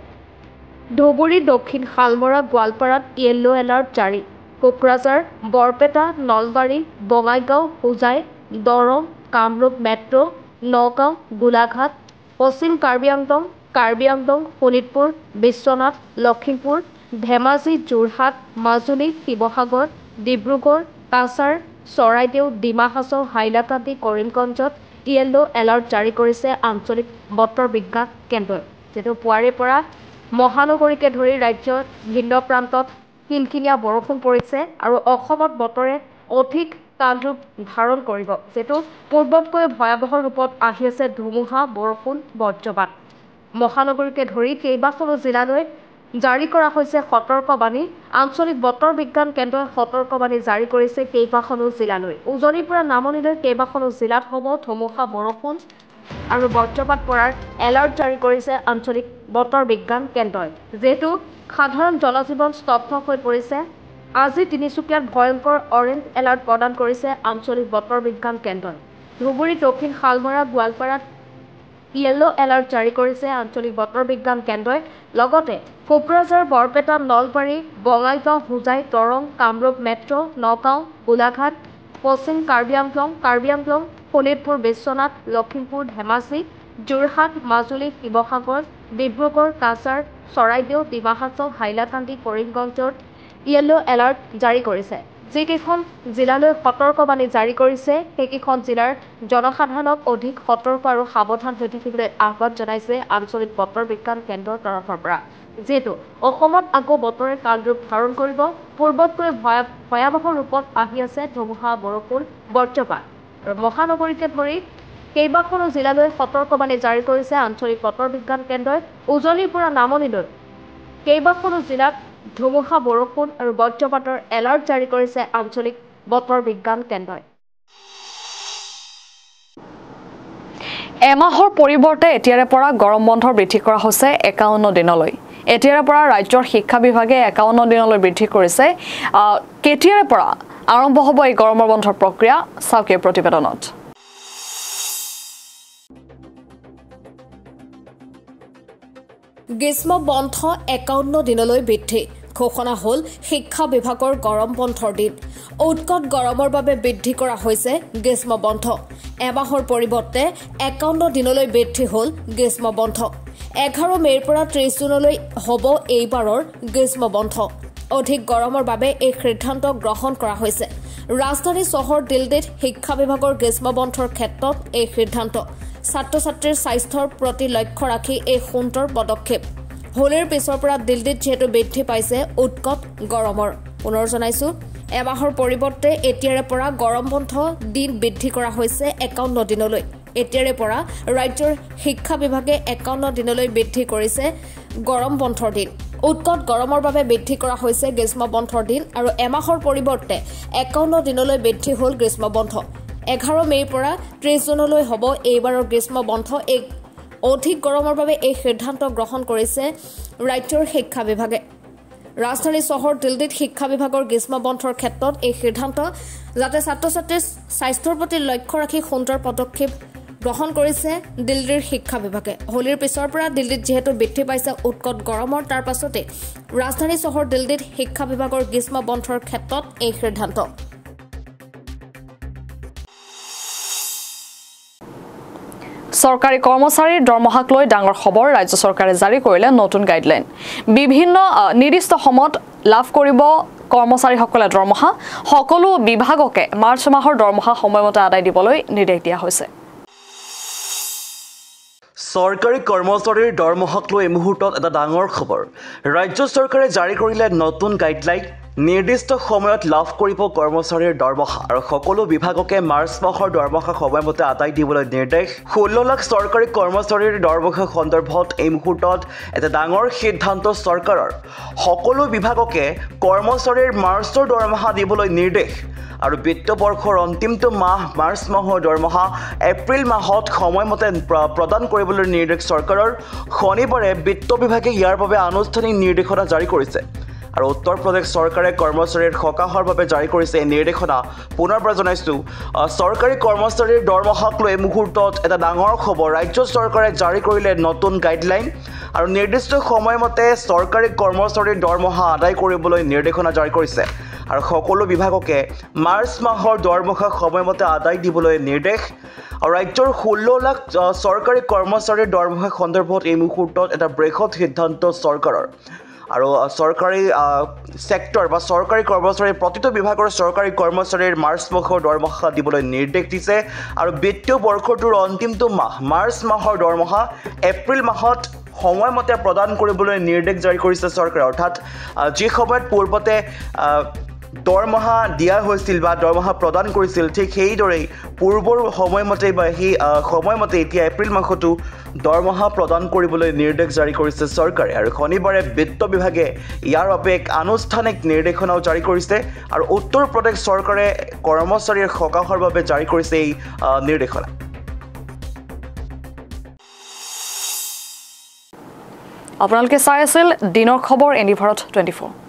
ধুবুৰী দক্ষিণ শালমৰা গোৱালপাৰাত য়েল্লো এলাৰ্ট জাৰি কোকৰাঝাৰ বৰপেটা নলবাৰী বঙাইগাঁও হোজাই দৰং কামৰূপ মেট্ৰ' নগাঁও গোলাঘাট পশ্চিম কাৰ্বি আংলং শোণিতপুৰ বিশ্বনাথ লখিমপুৰ ধেমাজি যোৰহাট মাজুলী শিৱসাগৰ ডিব্ৰুগড় কাছাৰ চৰাইদেউ ডিমা হাছাও হাইলাকান্দি কৰিমগঞ্জত য়েল্লো এলাৰ্ট জাৰি কৰিছে আঞ্চলিক বতৰ বিজ্ঞান কেন্দ্ৰই যিটো পুৱাৰে পৰা মহানগৰীকে ধৰি ৰাজ্যৰ ভিন্ন প্ৰান্তত কিনকিনীয়া বৰষুণ পৰিছে আৰু অসমত বতৰে অধিক তাণ্ডৱ ধাৰণ কৰিব যিটো পূৰ্বতকৈ ভয়াৱহ ৰূপত আহি আছে ধুমুহা বৰষুণ বজ্ৰপাত মহানগৰীকে ধৰি কেইবাখনো জিলালৈ জাৰি কৰা হৈছে সতৰ্কবাণী আঞ্চলিক বতৰ বিজ্ঞান কেন্দ্ৰই সতৰ্কবাণী জাৰি কৰিছে কেইবাখনো জিলালৈ উজনিৰ পৰা নামনিলৈ কেইবাখনো জিলাত হ'ব ধুমুহা বৰষুণ আৰু বজ্ৰপাত পৰাৰ এলাৰ্ট জাৰি কৰিছে আঞ্চলিক বতৰ বিজ্ঞান কেন্দ্ৰই যেহেতু সাধাৰণ জনজীৱন স্তব্ধ হৈ পৰিছে আজি তিনিচুকীয়াত ভয়ংকৰ অৰেঞ্জ এলাৰ্ট প্ৰদান কৰিছে আঞ্চলিক বতৰ বিজ্ঞান কেন্দ্ৰই ধুবুৰী দক্ষিণ শালমৰা গোৱালপাৰাত য়েল্লো এলাৰ্ট জাৰি কৰিছে আঞ্চলিক বতৰ বিজ্ঞান কেন্দ্ৰই লগতে কোকৰাঝাৰ বৰপেটা নলবাৰী বঙাইগাঁও হোজাই দৰং কামৰূপ মেট্ৰ' নগাঁও গোলাঘাট পশ্চিম কাৰ্বি আংলং শোণিতপুৰ বিশ্বনাথ লখিমপুৰ ধেমাজি যোৰহাট মাজুলী শিৱসাগৰ ডিব্ৰুগড় কাছাৰ চৰাইদেউ ডিমা হাছাও হাইলাকান্দি কৰিমগঞ্জত য়েল্লো এলাৰ্ট জাৰি কৰিছে যিকেইখন জিলালৈ সতৰ্কবাণী জাৰি কৰিছে সেইকেইখন জিলাৰ জনসাধাৰণক অধিক সতৰ্ক আৰু সাৱধান হৈ থাকিবলৈ আহ্বান জনাইছে আঞ্চলিক বতৰ বিজ্ঞান কেন্দ্ৰৰ তৰফৰ পৰা যেহেতু অসমত আকৌ বতৰে কালৰূপ ধাৰণ কৰিব পূৰ্বতকৈ ভয়াৱহ ৰূপত আহি আছে ধুমুহা বৰষুণ বজ্ৰপাত আৰু মহানগৰীকে ধৰি কেইবাখনো জিলালৈ সতৰ্কবাণী জাৰি কৰিছে আঞ্চলিক বতৰ বিজ্ঞান কেন্দ্ৰই উজনিৰ পৰা নামনিলৈ কেইবাখনো জিলাত ধুমুহা বৰষুণ আৰু বজ্ৰপাতৰ এলাৰ্ট জাৰি কৰিছে আঞ্চলিক বতৰ বিজ্ঞান কেন্দ্ৰই এমাহৰ পৰিৱৰ্তে এতিয়াৰে পৰা গৰম বন্ধ বৃদ্ধি কৰা হৈছে 51 দিনলৈ এতিয়াৰে পৰা ৰাজ্যৰ শিক্ষা বিভাগে 51 দিনলৈ বৃদ্ধি কৰিছে কেতিয়াৰে পৰা আৰম্ভ হ'ব এই গৰমৰ বন্ধৰ প্ৰক্ৰিয়া চাওক এই প্ৰতিবেদনত গ্ৰীষ্ম বন্ধ 51 দিনলৈ বৃদ্ধি ঘোষণা হ'ল শিক্ষা বিভাগৰ গৰম বন্ধৰ দিন উৎকট গৰমৰ বাবে বৃদ্ধি কৰা হৈছে গ্ৰীষ্ম বন্ধ এমাহৰ পৰিৱৰ্তে 51 দিনলৈ বৃদ্ধি হ'ল গ্ৰীষ্ম বন্ধ 11 মে'ৰ পৰা 30 জুনলৈ হ'ব এইবাৰৰ গ্ৰীষ্ম বন্ধ অধিক গৰমৰ বাবে এই সিদ্ধান্ত গ্ৰহণ কৰা হৈছে ৰাজধানী চহৰ দিল্লীত শিক্ষা বিভাগৰ গ্ৰীষ্ম বন্ধৰ ক্ষেত্ৰত এই সিদ্ধান্ত ছাত্ৰ-ছাত্ৰীৰ স্বাস্থ্যৰ প্ৰতি লক্ষ্য ৰাখি এই সুন্দৰ পদক্ষেপ হোলীৰ পিছৰ পৰা দিল্লীত যেহেতু বৃদ্ধি পাইছে উৎকট গৰমৰ পুনৰ জনাইছো এমাহৰ পৰিৱৰ্তে এতিয়াৰে পৰা গৰম বন্ধ দিন বৃদ্ধি কৰা হৈছে 51 দিনলৈ এতিয়াৰে পৰা ৰাজ্যৰ শিক্ষা বিভাগে 51 দিনলৈ বৃদ্ধি কৰিছে গৰম বন্ধৰ দিন উৎকট গৰমৰ বাবে বৃদ্ধি কৰা হৈছে গ্ৰীষ্ম বন্ধৰ দিন আৰু এমাহৰ পৰিৱৰ্তে 51 দিনলৈ বৃদ্ধি হ'ল গ্ৰীষ্ম বন্ধ 11 মে'ৰ পৰা 30 জুনলৈ হ'ব এইবাৰৰ গ্ৰীষ্ম বন্ধ এক অধিক গৰমৰ বাবে এই সিদ্ধান্ত গ্ৰহণ কৰিছে ৰাজ্যৰ শিক্ষা বিভাগে ৰাজধানী চহৰ দিল্লীত শিক্ষা বিভাগৰ গ্ৰীষ্ম বন্ধৰ ক্ষেত্ৰত এই সিদ্ধান্ত যাতে ছাত্ৰ-ছাত্ৰীৰ স্বাস্থ্যৰ প্ৰতি লক্ষ্য ৰাখি সুন্দৰ পদক্ষেপ গ্ৰহণ কৰিছে দিল্লীৰ শিক্ষা বিভাগে হোলীৰ পিছৰ পৰা দিল্লীত যেহেতু বৃদ্ধি পাইছে উৎকট গৰমৰ তাৰ পাছতে ৰাজধানী চহৰ দিল্লীত শিক্ষা বিভাগৰ গ্ৰীষ্ম বন্ধৰ ক্ষেত্ৰত এই সিদ্ধান্ত চৰকাৰী কৰ্মচাৰীৰ দৰমহাক লৈ ডাঙৰ খবৰ ৰাজ্য চৰকাৰে জাৰি কৰিলে নতুন গাইডলাইন বিভিন্ন নিৰ্দিষ্ট সময়ত লাভ কৰিব কৰ্মচাৰীসকলে দৰমহা সকলো বিভাগকে মাৰ্চ মাহৰ দৰমহা সময়মতে আদায় দিবলৈ নিৰ্দেশ দিয়া হৈছে চৰকাৰী কৰ্মচাৰীৰ দৰমহাক লৈ এই মুহূৰ্তত এটা ডাঙৰ খবৰ ৰাজ্য চৰকাৰে জাৰি কৰিলে নতুন গাইডলাইন নিৰ্দিষ্ট সময়ত লাভ কৰিব কৰ্মচাৰীৰ দৰমহা আৰু সকলো বিভাগকে মাৰ্চ মাহৰ দৰমহা সময়মতে আদায় দিবলৈ নিৰ্দেশ 16 লাখ চৰকাৰী কৰ্মচাৰীৰ দৰমহা সন্দৰ্ভত এই মুহূৰ্তত এটা ডাঙৰ সিদ্ধান্ত চৰকাৰৰ সকলো বিভাগকে কৰ্মচাৰীৰ মাৰ্চৰ দৰমহা দিবলৈ নিৰ্দেশ আৰু বিত্ত বৰ্ষৰ অন্তিমটো মাহ মাৰ্চ মাহৰ দৰমহা এপ্ৰিল মাহত সময়মতে প্ৰদান কৰিবলৈ নিৰ্দেশ চৰকাৰৰ শনিবাৰে বিত্ত বিভাগে ইয়াৰ বাবে আনুষ্ঠানিক নিৰ্দেশনা জাৰি কৰিছে আৰু উত্তৰ প্ৰদেশ চৰকাৰে কৰ্মচাৰীৰ সকাহৰ বাবে জাৰি কৰিছে এই নিৰ্দেশনা পুনৰবাৰ জনাইছো চৰকাৰী কৰ্মচাৰীৰ দৰমহাক লৈ মুহূৰ্তত এটা ডাঙৰ খবৰ ৰাজ্য চৰকাৰে জাৰি কৰিলে নতুন গাইডলাইন আৰু নিৰ্দিষ্ট সময়মতে চৰকাৰী কৰ্মচাৰীৰ দৰমহা আদায় কৰিবলৈ নিৰ্দেশনা জাৰি কৰিছে আৰু সকলো বিভাগকে মাৰ্চ মাহৰ দৰমহা সময়মতে আদায় দিবলৈ নিৰ্দেশ আৰু ৰাজ্যৰ 16 লাখ চৰকাৰী কৰ্মচাৰীৰ দৰমহা সন্দৰ্ভত এই মুহূৰ্তত এটা বৃহৎ সিদ্ধান্ত চৰকাৰৰ আৰু চৰকাৰী সেক্টৰ বা চৰকাৰী কৰ্মচাৰী প্ৰতিটো বিভাগৰ চৰকাৰী কৰ্মচাৰীৰ মাৰ্চ মাহৰ দৰমহা দিবলৈ নিৰ্দেশ দিছে আৰু বিত্তীয় বৰ্ষটোৰ অন্তিমটো মাহ মাৰ্চ মাহৰ দৰমহা এপ্ৰিল মাহত সময়মতে প্ৰদান কৰিবলৈ নিৰ্দেশ জাৰি কৰিছে চৰকাৰে অৰ্থাৎ যি সময়ত পূৰ্বতে দৰমহা দিয়া হৈছিল বা দৰমহা প্ৰদান কৰিছিল ঠিক সেইদৰেই পূৰ্বৰ সময়মতে বা সেই সময়মতে এতিয়া এপ্ৰিল মাহতো দৰমহা প্ৰদান কৰিবলৈ নিৰ্দেশ জাৰি কৰিছে চৰকাৰে আৰু শনিবাৰে বিত্ত বিভাগে ইয়াৰ বাবে এক আনুষ্ঠানিক নিৰ্দেশনাও জাৰি কৰিছে আৰু উত্তৰ প্ৰদেশ চৰকাৰে কৰ্মচাৰীৰ সকাহৰ বাবে জাৰি কৰিছে এই নিৰ্দেশনা আপোনালোকে চাই আছিল দিনৰ খবৰ এনি ভাৰত 24